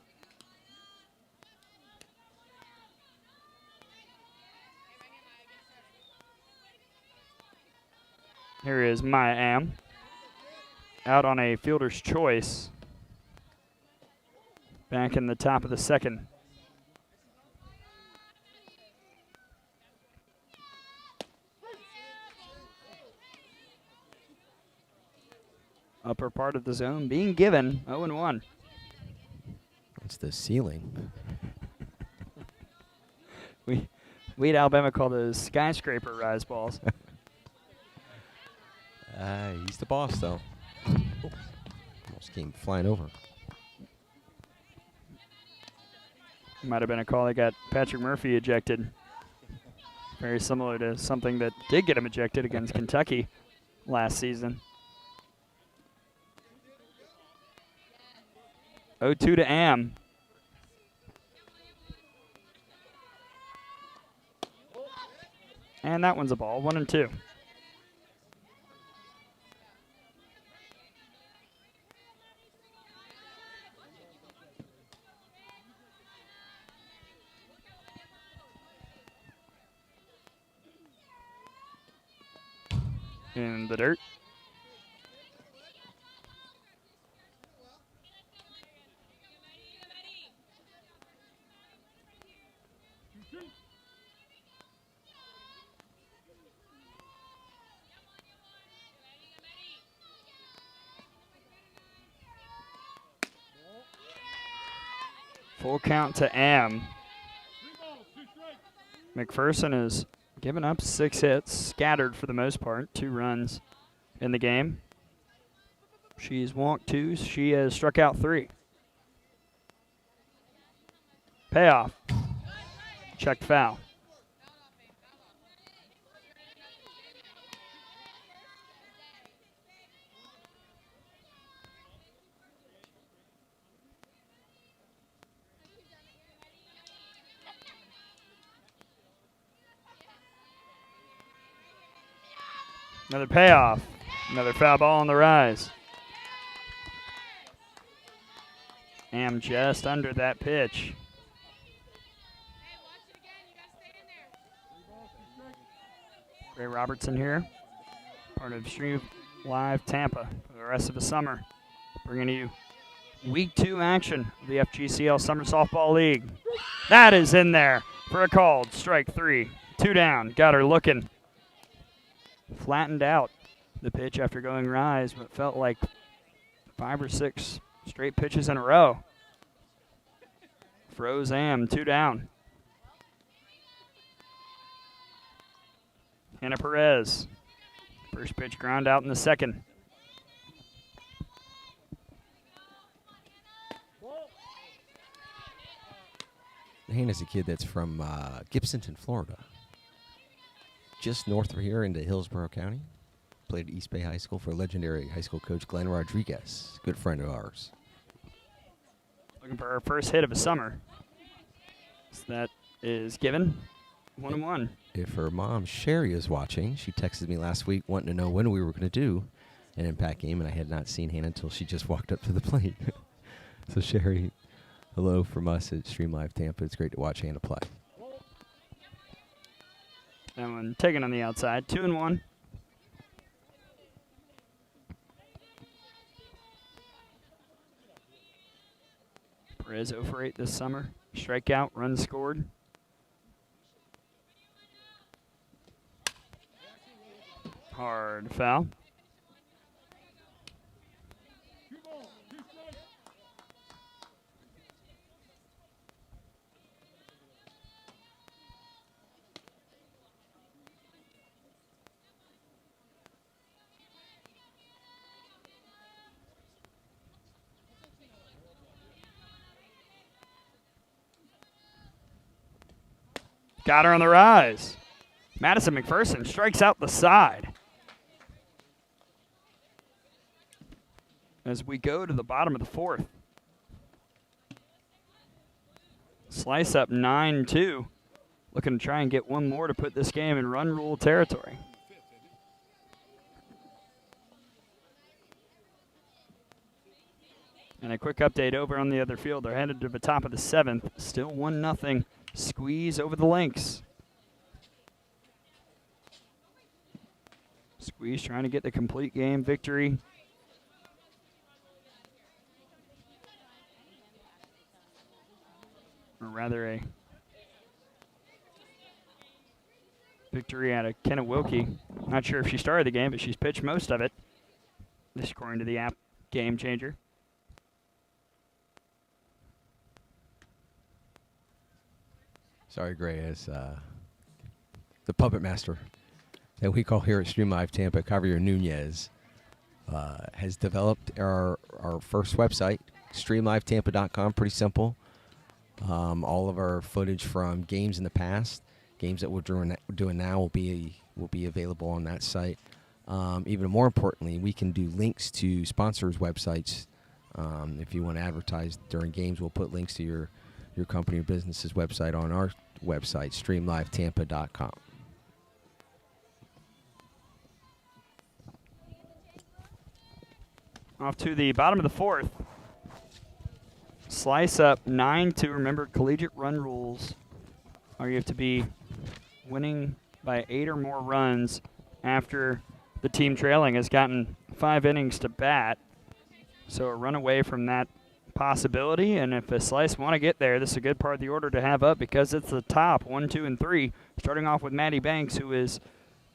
Here is Maya Am. Out on a fielder's choice. Back in the top of the second. Upper part of the zone being given 0-1. It's the ceiling. We at Alabama call those skyscraper rise balls. He's the boss, though. Oh, almost came flying over. Might have been a call that got Patrick Murphy ejected. Very similar to something that did get him ejected against Kentucky last season. 0-2 to Am. And that one's a ball, 1-2. In the dirt. Full count to Am. McPherson has given up 6 hits, scattered for the most part, 2 runs in the game. She's walked 2, she has struck out 3. Payoff. Checked foul. Another payoff. Another foul ball on the rise. Am just under that pitch. Ray Robertson here, part of Stream Live Tampa for the rest of the summer, bringing you Week 2 action of the FGCL Summer Softball League. That is in there for a called strike 3. 2 down. Got her looking. Flattened out the pitch after going rise, but felt like 5 or 6 straight pitches in a row. Froze Am, 2 down. Hannah Perez. First pitch ground out in the second. Hannah's a kid that's from Gibsonton, Florida. Just north of here into Hillsborough County. Played at East Bay High School for legendary high school coach Glenn Rodriguez. Good friend of ours. Looking for her first hit of the summer. So that is given. 1-1. If her mom, Sherry, is watching, she texted me last week wanting to know when we were going to do an impact game, and I had not seen Hannah until she just walked up to the plate. So, Sherry, hello from us at Stream Live Tampa. It's great to watch Hannah play. That one taken on the outside. 2-1. Perez 0 for 8 this summer. Strikeout, run scored. Hard foul. Got her on the rise. Madison McPherson strikes out the side. As we go to the bottom of the fourth. Slice up 9-2. Looking to try and get one more to put this game in run rule territory. And a quick update over on the other field. They're headed to the top of the 7th. Still 1-0. Squeeze over the Lynx. Squeeze trying to get the complete game victory. Or rather a victory out of Kenna Wilkie. Not sure if she started the game, but she's pitched most of it. This according to the app Game Changer. Sorry, Gray, as the puppet master that we call here at Stream Live Tampa, Javier Nunez, has developed our first website, streamlivetampa.com. Pretty simple. All of our footage from games in the past, games that we're doing now will be available on that site. Even more importantly, we can do links to sponsors' websites. If you want to advertise during games, we'll put links to your company or business's website on our website, streamlivetampa.com. Off to the bottom of the 4th. Slice up 9-2. Remember, collegiate run rules are you have to be winning by 8 or more runs after the team trailing has gotten 5 innings to bat. So a run away from that possibility, and if the Slice want to get there, this is a good part of the order to have up because it's the top 1, 2, and 3, starting off with Maddie Banks, who is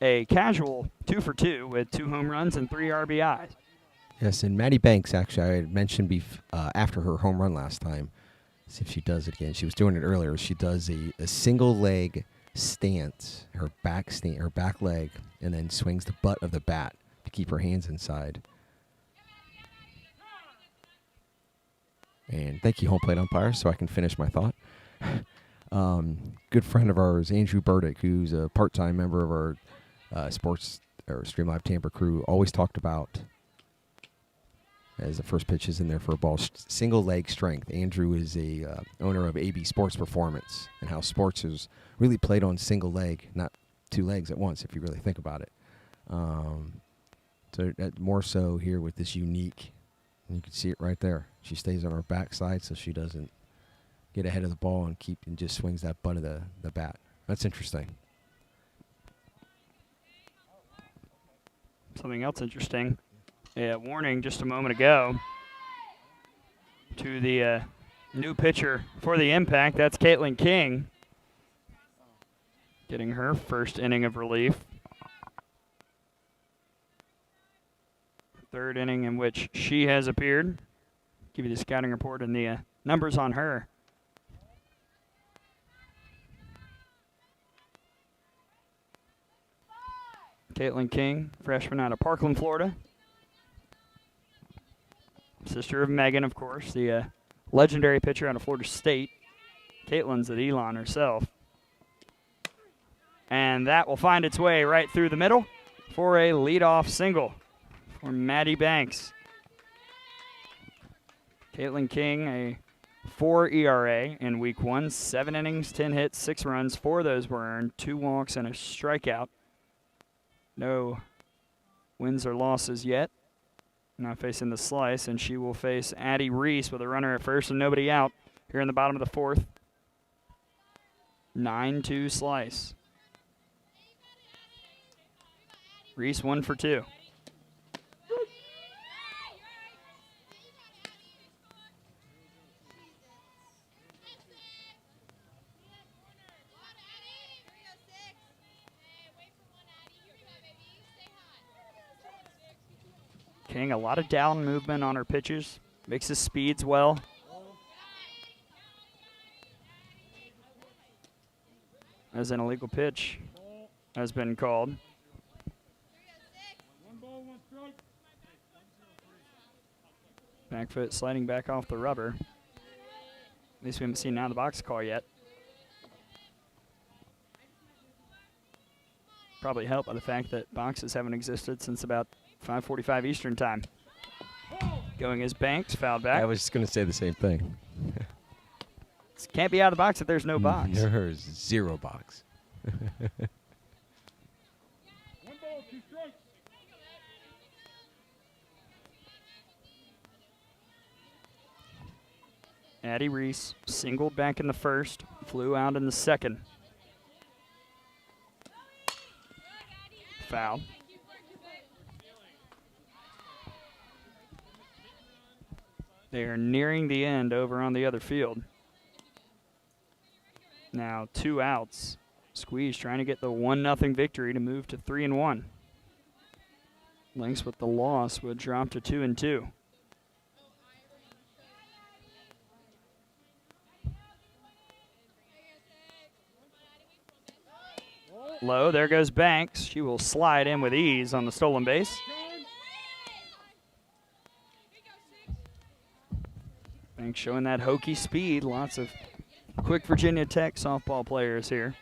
a casual 2 for 2 with 2 home runs and 3 RBIs. Yes, and Maddie Banks, actually, I had mentioned after her home run last time, see if she does it again. She was doing it earlier. She does a single leg stance, her back leg, and then swings the butt of the bat to keep her hands inside. And thank you, home plate umpire, so I can finish my thought. Good friend of ours, Andrew Burdick, who's a part-time member of our sports or Stream Live Tampa crew, always talked about, as the first pitch is in there for a ball, single leg strength. Andrew is a owner of AB Sports Performance, and how sports is really played on single leg, not 2 legs at once, if you really think about it. So more so here with this unique, and you can see it right there. She stays on her backside so she doesn't get ahead of the ball and just swings that butt of the bat. That's interesting. Something else interesting. A warning just a moment ago to the new pitcher for the Impact. That's Caitlin King getting her first inning of relief. 3rd inning in which she has appeared. Give you the scouting report and the numbers on her. Caitlin King, freshman out of Parkland, Florida. Sister of Megan, of course, the legendary pitcher out of Florida State. Caitlin's at Elon herself. And that will find its way right through the middle for a leadoff single for Maddie Banks. Caitlin King, a 4 ERA in week 1, 7 innings, 10 hits, 6 runs. 4 of those were earned, 2 walks and a strikeout. No wins or losses yet. Now facing the Slice, and she will face Addie Reese with a runner at first and nobody out here in the bottom of the 4th. 9-2 Slice. Reese 1 for 2. King, a lot of down movement on her pitches. Mixes speeds well. As an illegal pitch has been called. 1 ball, 1 strike. Back foot sliding back off the rubber. At least we haven't seen an out of the box call yet. Probably helped by the fact that boxes haven't existed since about 5:45 Eastern time. Going as Banks, fouled back. I was just going to say the same thing. Can't be out of the box if there's no box. There's 0 box. 1 ball, 2 strikes. Addie Reese singled back in the first, flew out in the second. Foul. They are nearing the end over on the other field. Now 2 outs. Squeeze trying to get the 1-0 victory to move to 3-1. Lynx with the loss would drop to 2-2. Low, there goes Banks. She will slide in with ease on the stolen base. Banks showing that hokey speed. Lots of quick Virginia Tech softball players here.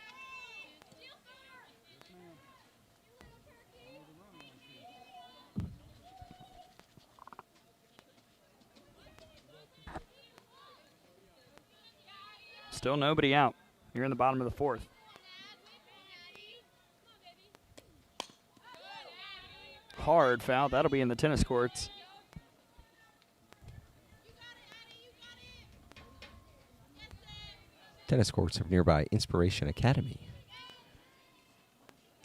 Still nobody out here in the bottom of the fourth. Hard foul. That'll be in the tennis courts. Tennis courts of nearby Inspiration Academy.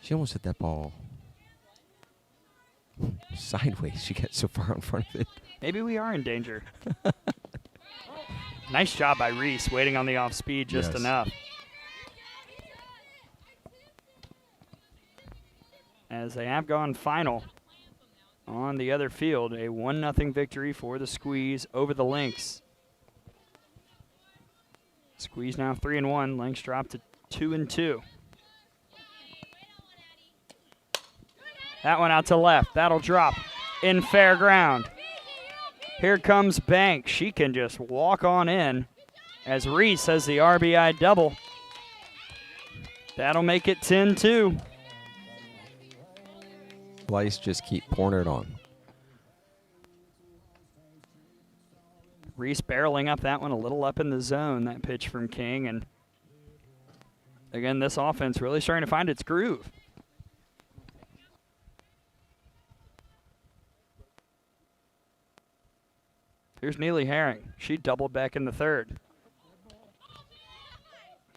She almost hit that ball sideways. She got so far in front of it. Maybe we are in danger. Nice job by Reese, waiting on the off speed just enough. As they have gone final on the other field, a 1-0 victory for the Squeeze over the Lynx. Squeeze now 3-1. Lynx dropped to 2-2. That one out to left. That'll drop in fair ground. Here comes Banks. She can just walk on in as Reese has the RBI double. That'll make it 10-2. Lice just keep pouring it on. Reese barreling up that one a little up in the zone, that pitch from King. And again, this offense really starting to find its groove. Here's Neely Herring. She doubled back in the third.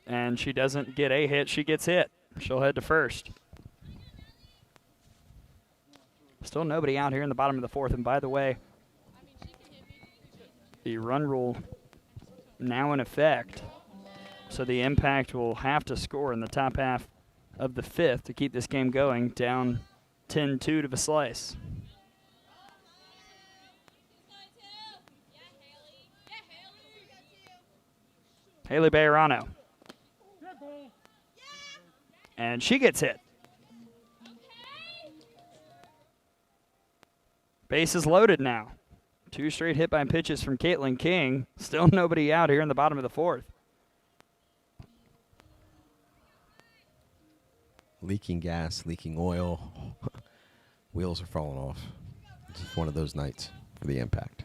And she doesn't get a hit, she gets hit. She'll head to first. Still nobody out here in the bottom of the fourth. And by the way, the run rule now in effect. So the Impact will have to score in the top half of the fifth to keep this game going, down 10-2 to the slice. Haley Bayerano. And she gets hit. Base is loaded now. 2 straight hit by pitches from Caitlin King. Still nobody out here in the bottom of the fourth. Leaking gas, leaking oil. Wheels are falling off. It's just one of those nights for the Impact.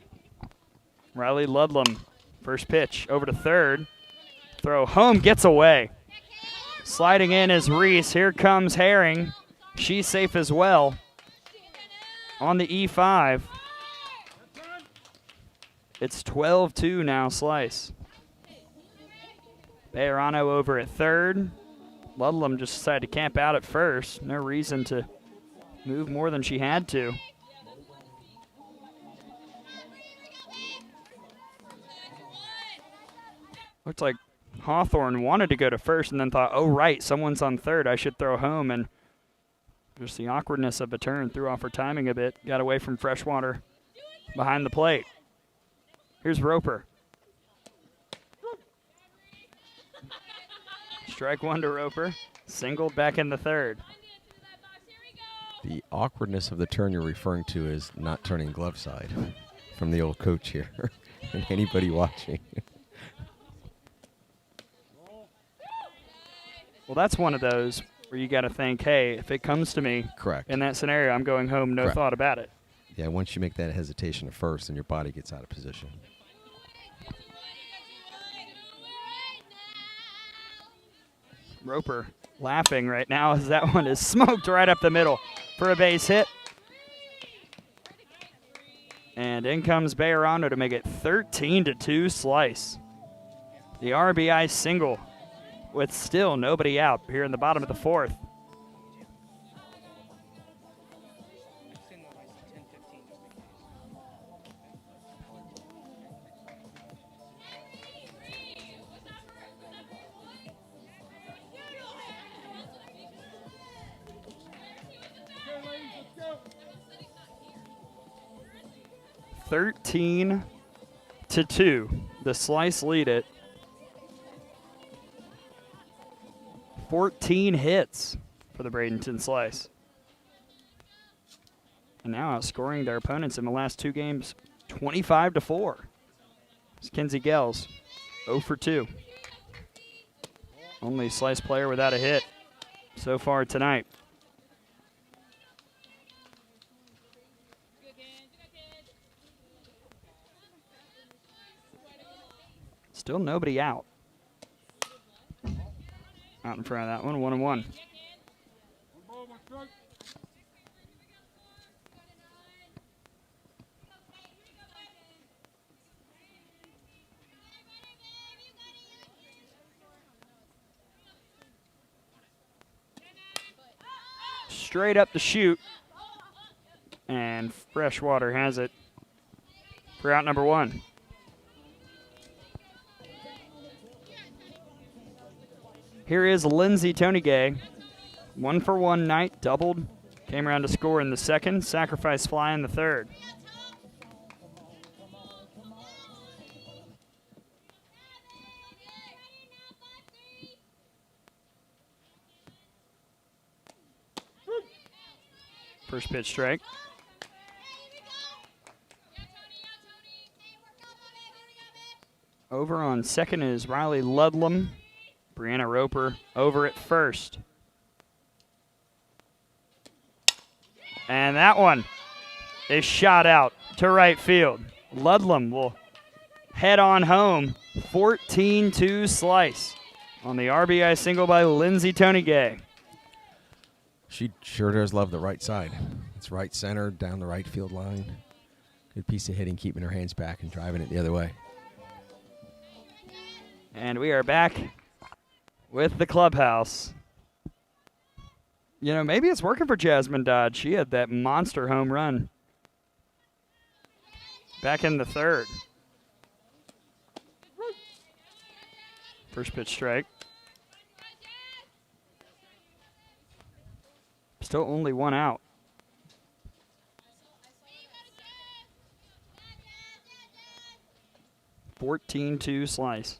Riley Ludlam, first pitch over to third. Throw home, gets away. Sliding in is Reese. Here comes Herring. She's safe as well. On the E5. It's 12-2 now, Slice. Bayerano over at third. Ludlam just decided to camp out at first. No reason to move more than she had to. Looks like Hawthorne wanted to go to first and then thought, oh, right, someone's on third. I should throw home. And just the awkwardness of a turn threw off her timing a bit. Got away from Freshwater behind the plate. Here's Roper. Strike one to Roper. Singled back in the third. The awkwardness of the turn you're referring to is not turning glove side from the old coach here and anybody watching. Well, that's one of those where you got to think, hey, if it comes to me Correct. in that scenario, I'm going home, no Correct. thought about it. Yeah, once you make that hesitation at first, then your body gets out of position. Roper laughing right now as that one is smoked right up the middle for a base hit. And in comes Bayerano to make it 13-2 Slice. the RBI single with still nobody out here in the bottom of the fourth. Okay, ladies, let's go. 13-2. The Slice lead it. 14 hits for the Bradenton Slice. And now outscoring their opponents in the last two games 25-4. It's Kinsey Gels, 0 for 2. Only Slice player without a hit so far tonight. Still nobody out. Out in front of that one, 1-1. One ball, one strike. Straight up the chute. And Freshwater has it for out number 1. Here is Lindsay Tonygay. 1-for-1 night, doubled. Came around to score in the second. Sacrifice fly in the third. First pitch strike. Over on second is Riley Ludlam. Brianna Roper over at first. And that one is shot out to right field. Ludlam will head on home. 14-2 Slice on the RBI single by Lindsay Tonygay. She sure does love the right side. It's right center, down the right field line. Good piece of hitting, keeping her hands back and driving it the other way. And we are back with the clubhouse. You know, maybe it's working for Jasmine Dodd. She had that monster home run back in the third. First pitch strike. Still only one out. (14-2) Slice.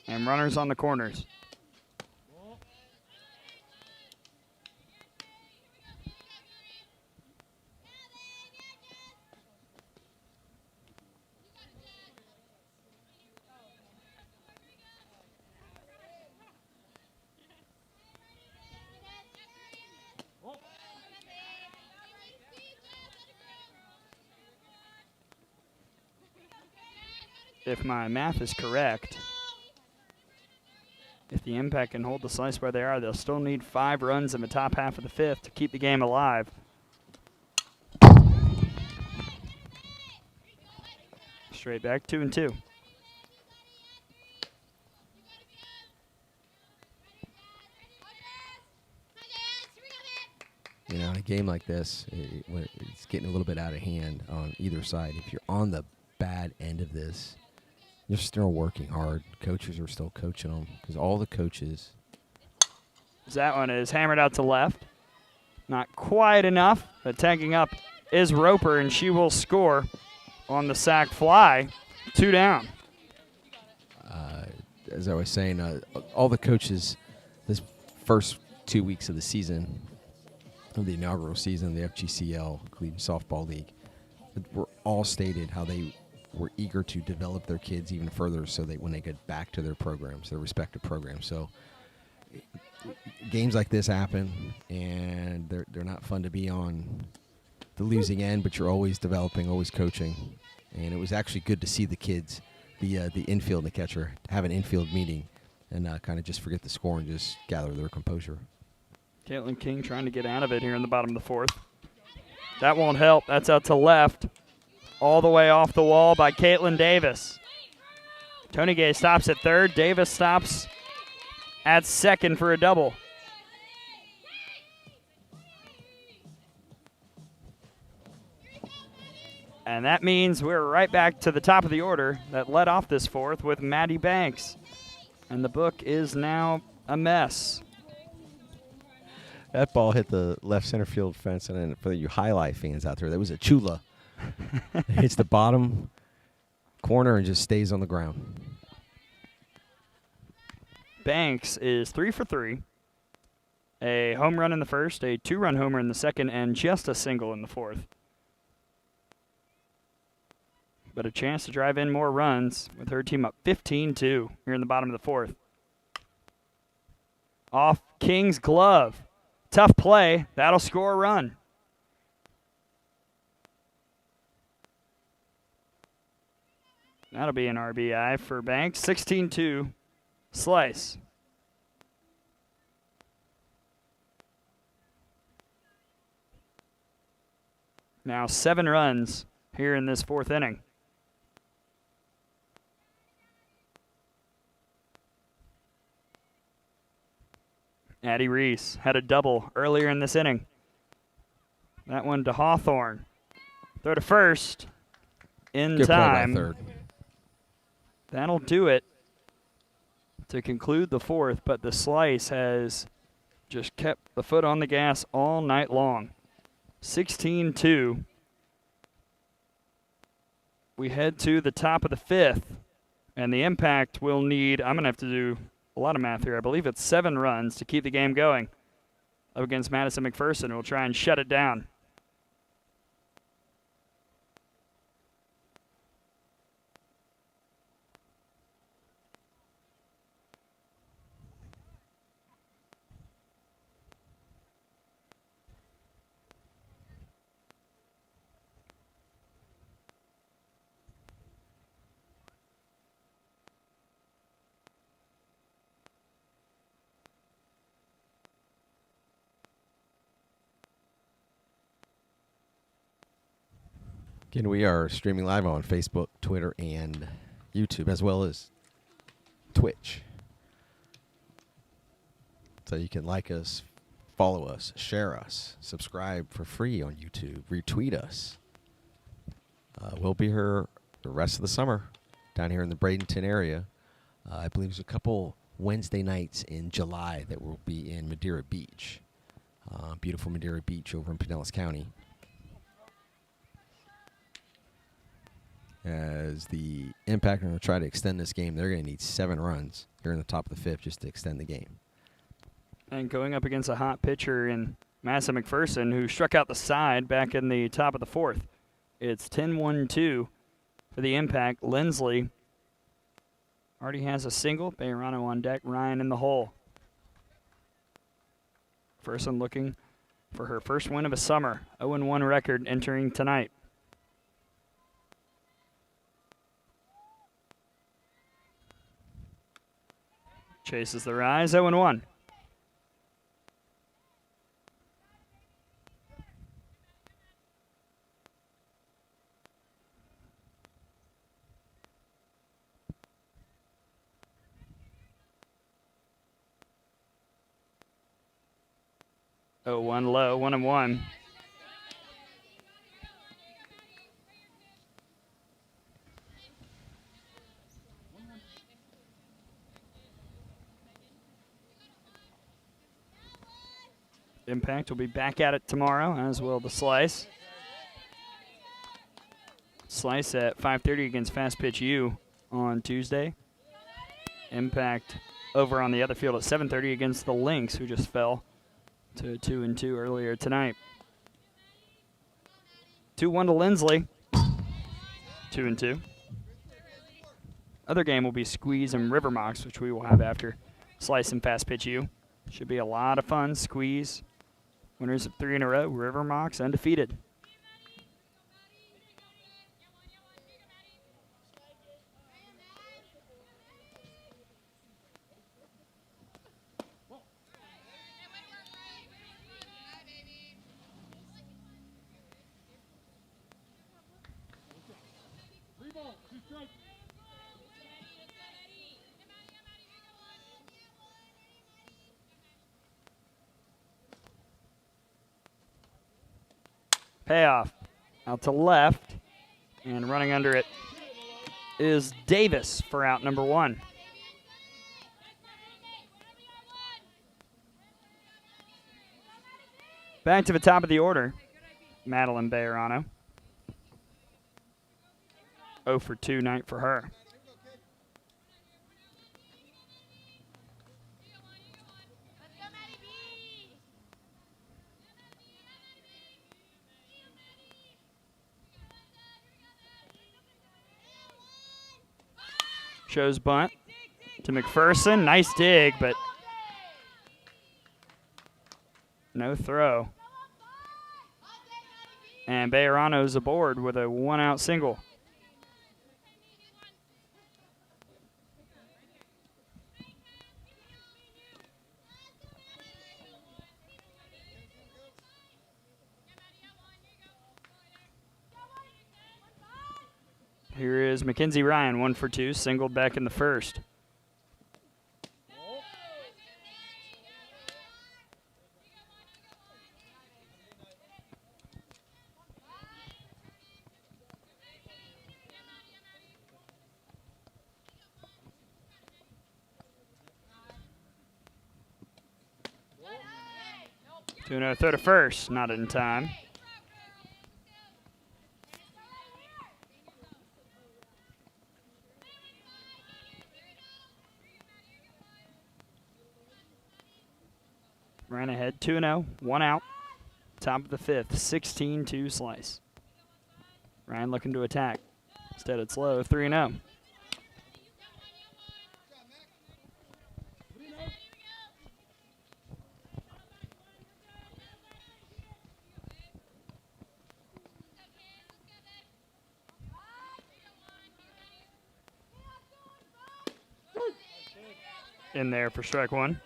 And runners on the corners. If my math is correct, if the Impact can hold the Slice where they are, they'll still need 5 runs in the top half of the fifth to keep the game alive. Straight back, 2-2. You know, in a game like this, when it's getting a little bit out of hand on either side. If you're on the bad end of this, you're still working hard. Coaches are still coaching them because all the coaches. That one is hammered out to left. Not quite enough, but tagging up is Roper, and she will score on the sac fly. 2 down. As I was saying, all the coaches this first 2 weeks of the season, of the inaugural season, the FGCL, Cleveland Softball League, were all stated how they were eager to develop their kids even further so that when they get back to their programs, their respective programs. So games like this happen, and they're not fun to be on the losing end, but you're always developing, always coaching. And it was actually good to see the kids, the infield and the catcher, have an infield meeting and kind of just forget the score and just gather their composure. Caitlin King trying to get out of it here in the bottom of the fourth. That won't help. That's out to left. All the way off the wall by Caitlin Davis. Tony Gay stops at third. Davis stops at second for a double. And that means we're right back to the top of the order that led off this fourth with Maddie Banks. And the book is now a mess. That ball hit the left center field fence, and then for you highlight fans out there, that was a chula. It hits the bottom corner and just stays on the ground. Banks is 3 for 3. A home run in the first, a 2-run homer in the second, and just a single in the fourth. But a chance to drive in more runs with her team up 15-2 here in the bottom of the fourth. Off King's glove. Tough play. That'll score a run. That'll be an RBI for Banks. 16-2 slice. Now 7 runs here in this fourth inning. Addie Reese had a double earlier in this inning. That one to Hawthorne. Throw to first in Good time. play by third. That'll do it to conclude the fourth, but the slice has just kept the foot on the gas all night long. 16-2. We head to the top of the fifth, and the Impact will need, I'm going to have to do a lot of math here. I believe it's 7 runs to keep the game going up against Madison McPherson. We'll try and shut it down. Again, we are streaming live on Facebook, Twitter, and YouTube, as well as Twitch. So you can like us, follow us, share us, subscribe for free on YouTube, retweet us. We'll be here the rest of the summer down here in the Bradenton area. I believe there's a couple Wednesday nights in July that will be in Madeira Beach. Beautiful Madeira Beach over in Pinellas County. As the Impact are going to try to extend this game, they're going to need 7 runs here in the top of the fifth just to extend the game. And going up against a hot pitcher in Madison McPherson, who struck out the side back in the top of the fourth. It's 10-1-2 for the Impact. Lindsley already has a single. Bayerano on deck, Ryan in the hole. Ferson looking for her first win of the summer. 0-1 record entering tonight. Chases the rise, 0-1. Oh, 1 low, 1-1. Impact will be back at it tomorrow, as will the Slice. Slice at 5:30 against Fast Pitch U on Tuesday. Impact over on the other field at 7:30 against the Lynx, who just fell to 2-2 earlier tonight. 2-1 to Lindsley. 2-2. Other game will be Squeeze and River Mox, which we will have after Slice and Fast Pitch U. Should be a lot of fun. Squeeze, winners of 3 in a row. River Mox undefeated. Payoff out to left, and running under it is Davis for out number 1. Back to the top of the order, Madeline Bayerano. 0 for 2 night for her. Shows bunt to McPherson. Nice dig, but no throw. And Bayerano's aboard with a 1-out single. Here is Mackenzie Ryan, 1 for 2, singled back in the first. To another throw to first, not in time. Ran ahead, 2-0, 1 out. Top of the 5th, 16-2 slice. Ryan looking to attack. Instead it's low, 3-0. In there for strike 1.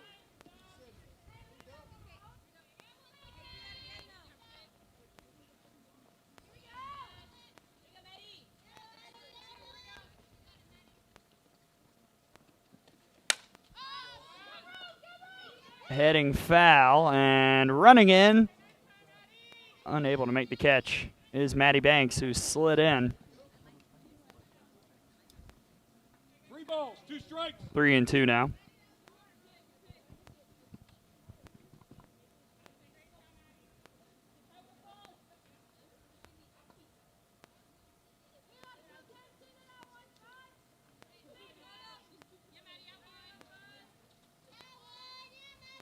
Heading foul and running in. Unable to make the catch is Maddie Banks, who slid in. 3 balls, 2 strikes. 3-2 now.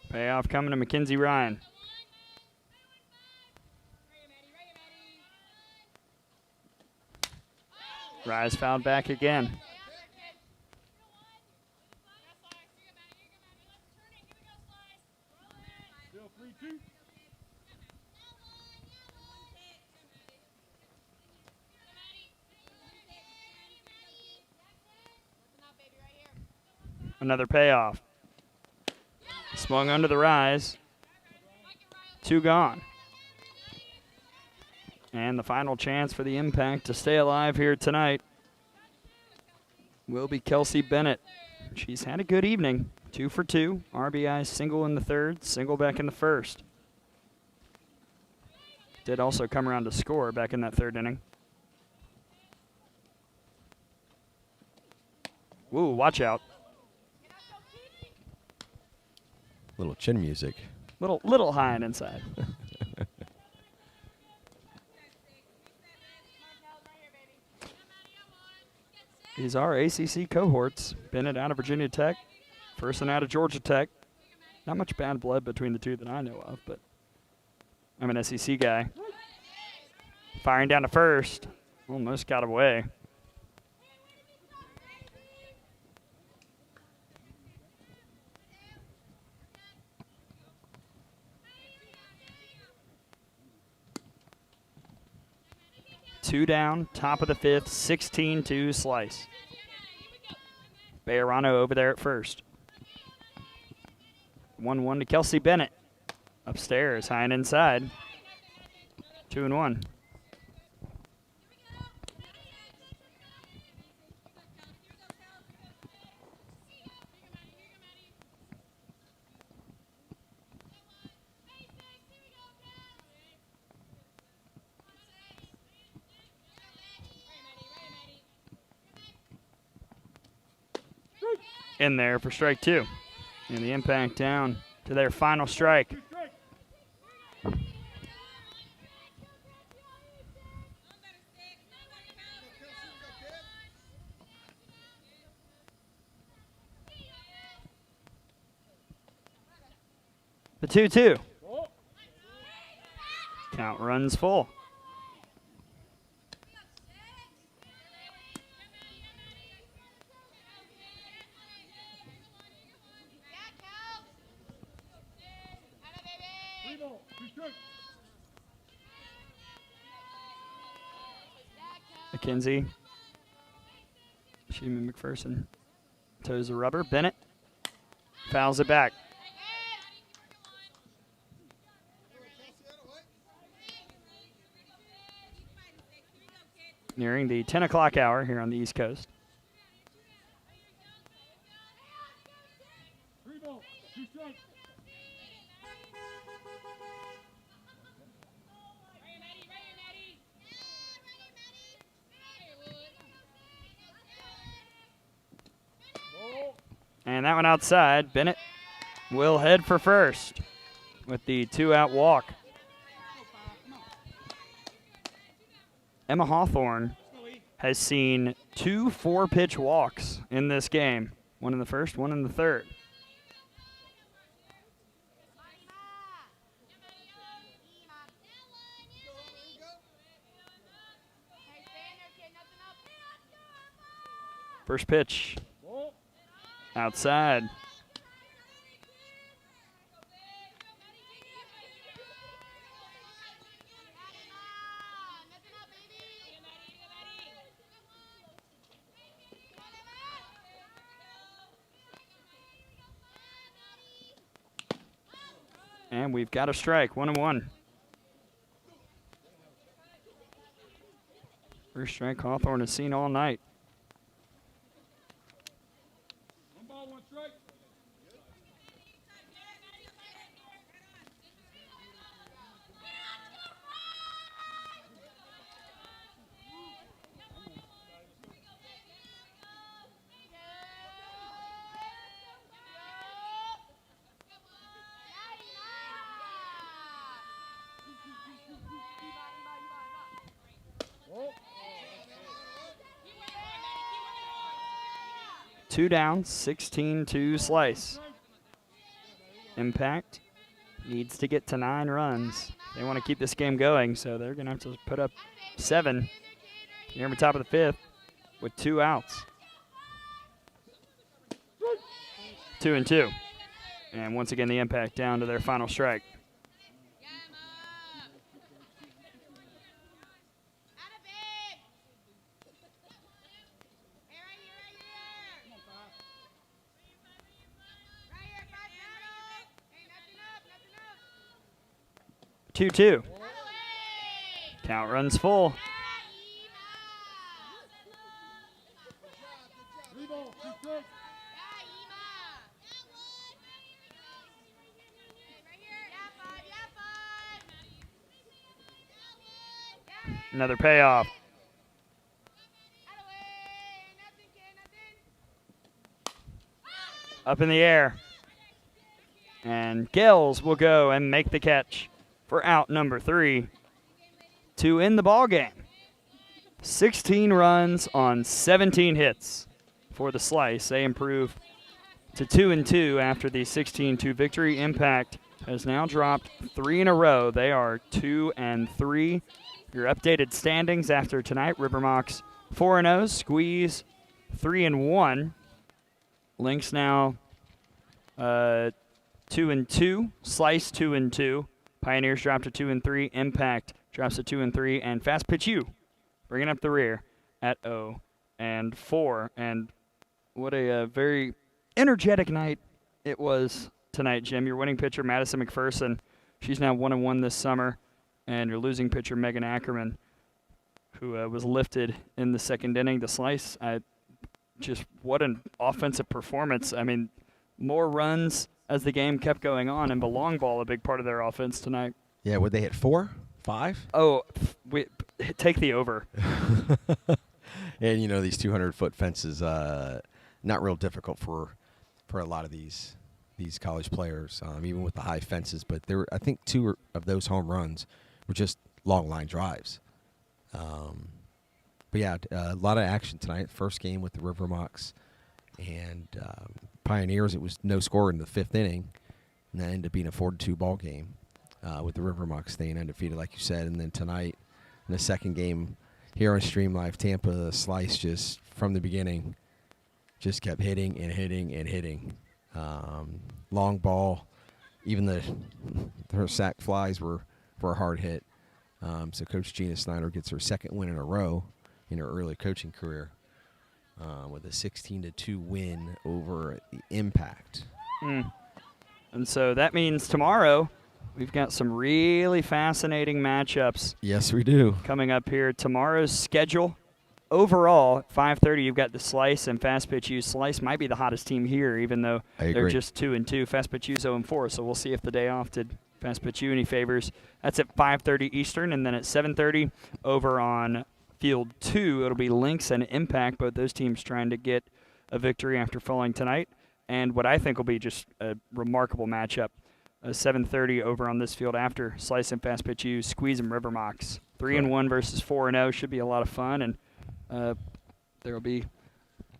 Payoff coming to Mackenzie Ryan. Rise fouled back again. Still 3-2. Another payoff. Swung under the rise. 2 gone. And the final chance for the Impact to stay alive here tonight will be Kelsey Bennett. She's had a good evening. 2 for 2. RBI single in the third, single back in the first. Did also come around to score back in that third inning. Woo, watch out. Little chin music. Little high and inside. These are ACC cohorts. Bennett out of Virginia Tech, Person out of Georgia Tech. Not much bad blood between the two that I know of, but I'm an SEC guy. Firing down to first. Almost got away. Two down, top of the 5th, 16-2 slice. Bayerano over there at first. 1-1 to Kelsey Bennett. Upstairs, high and inside. 2-1. in there for strike 2. And the impact down to their final strike. Two strikes. The 2-2. Ball. Count runs full. Three balls. Two strikes. McKenzie. McPherson. Toes the rubber. Bennett fouls it back. Nearing the 10 o'clock hour here on the East Coast. Three balls. Two strikes. Ball. And that one outside. Bennett will head for first with the 2-out walk. Emma Hawthorne has seen 2 4-pitch walks in this game. One in the first, one in the third. First pitch Ball. outside. And we've got a strike, 1-1. First strike Hawthorne has seen all night. One ball, one strike. Ball. 2 down, 16-2 slice. Impact needs to get to 9 runs. They want to keep this game going, so they're going to have to put up 7 here in the top of the 5th with 2 outs. 2-2. And once again, the Impact down to their final strike. Two, 2. Count runs full. Three balls. Two strikes. Another payoff. Up in the air. And Gales will go and make the catch for out number 3 to end the ball game. 16 runs on 17 hits for the Slice. They improve to 2-2 after the 16-2 victory. Impact has now dropped 3 in a row. They are 2-3. Your updated standings after tonight: Rivermox 4-0, Squeeze 3-1, Lynx now 2-2, Slice 2-2. Pioneers drop to 2-3. Impact drops to 2-3. And Fast Pitch U bringing up the rear at 0-4. And what a very energetic night it was tonight, Jim. Your winning pitcher, Madison McPherson, she's now 1-1 this summer. And your losing pitcher, Megan Ackerman, who was lifted in the second inning. The Slice, just what an offensive performance. I mean, more runs as the game kept going on, and the long ball a big part of their offense tonight. Yeah, would they hit 4, 5? Oh, take the over. And, you know, these 200-foot fences, not real difficult for for a lot of these college players, even with the high fences. But I think 2 of those home runs were just long line drives. But yeah, a lot of action tonight. First game with the River Mocs and Pioneers. It was no score in the 5th inning, and that ended up being a 4-2 ball game with the River Mocs staying undefeated, like you said. And then tonight, in the second game here on Stream Live Tampa, the Slice just from the beginning just kept hitting and hitting and hitting. Long ball, even her sack flies were a hard hit. So Coach Gina Snyder gets her 2nd win in a row in her early coaching career with a 16-2 win over the Impact. And so that means tomorrow we've got some really fascinating matchups. Yes, we do. Coming up here. Tomorrow's schedule. Overall, at 5:30, you've got the Slice and Fast Pitch U. Slice might be the hottest team here, even though they're just 2-2. Fast Pitch U's 0-4, so we'll see if the day off did Fast Pitch U any favors. That's at 5:30 Eastern, and then at 7:30 over on Field 2, it'll be Lynx and Impact, both those teams trying to get a victory after falling tonight. And what I think will be just a remarkable matchup, 7:30 over on this field after Slice and Fast Pitch U, Squeeze and River Mocs. 3-1 versus 4-0 should be a lot of fun, and there will be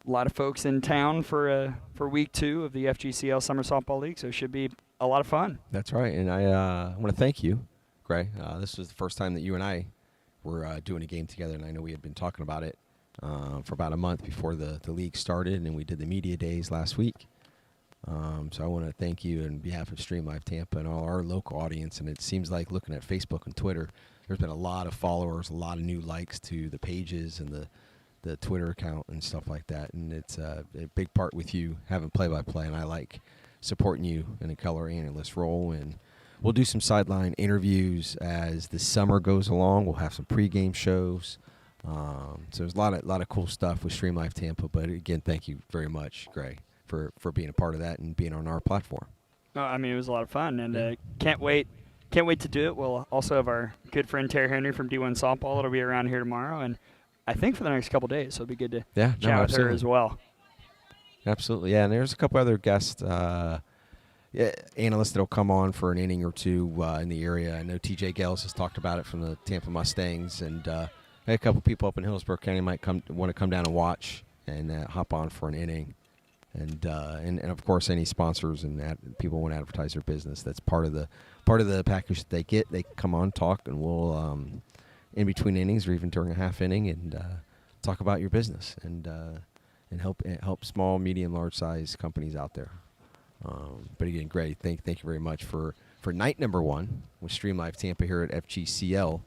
a lot of folks in town for week 2 of the FGCL Summer Softball League, so it should be a lot of fun. That's right, and I want to thank you, Gray. This was the first time that you and I were doing a game together, and I know we had been talking about it for about a month before the league started, and then we did the media days last week. So I want to thank you on behalf of Stream Live Tampa and all our local audience, and it seems like looking at Facebook and Twitter, there's been a lot of followers, a lot of new likes to the pages and the Twitter account and stuff like that, and it's a big part with you having play-by-play, and I like supporting you in a color analyst role, and we'll do some sideline interviews as the summer goes along. We'll have some pregame shows. So there's a lot of cool stuff with Stream Live Tampa, but again, thank you very much, Gray, for being a part of that and being on our platform. I mean, it was a lot of fun, and can't wait to do it. We'll also have our good friend Terry Henry from D1 Softball that'll be around here tomorrow, and I think for the next couple days, so it'll be good to chat with her as well. Absolutely, yeah, and there's a couple other guests, analysts that'll come on for an inning or two in the area. I know TJ Gales has talked about it from the Tampa Mustangs, and a couple people up in Hillsborough County might want to come down and watch and hop on for an inning. And of course, any sponsors and people want to advertise their business. That's part of the package that they get. They come on, talk, and we'll in between innings or even during a half inning and talk about your business and help small, medium, large size companies out there. But again, great. Thank you very much for night number 1 with Stream Live Tampa here at FGCL.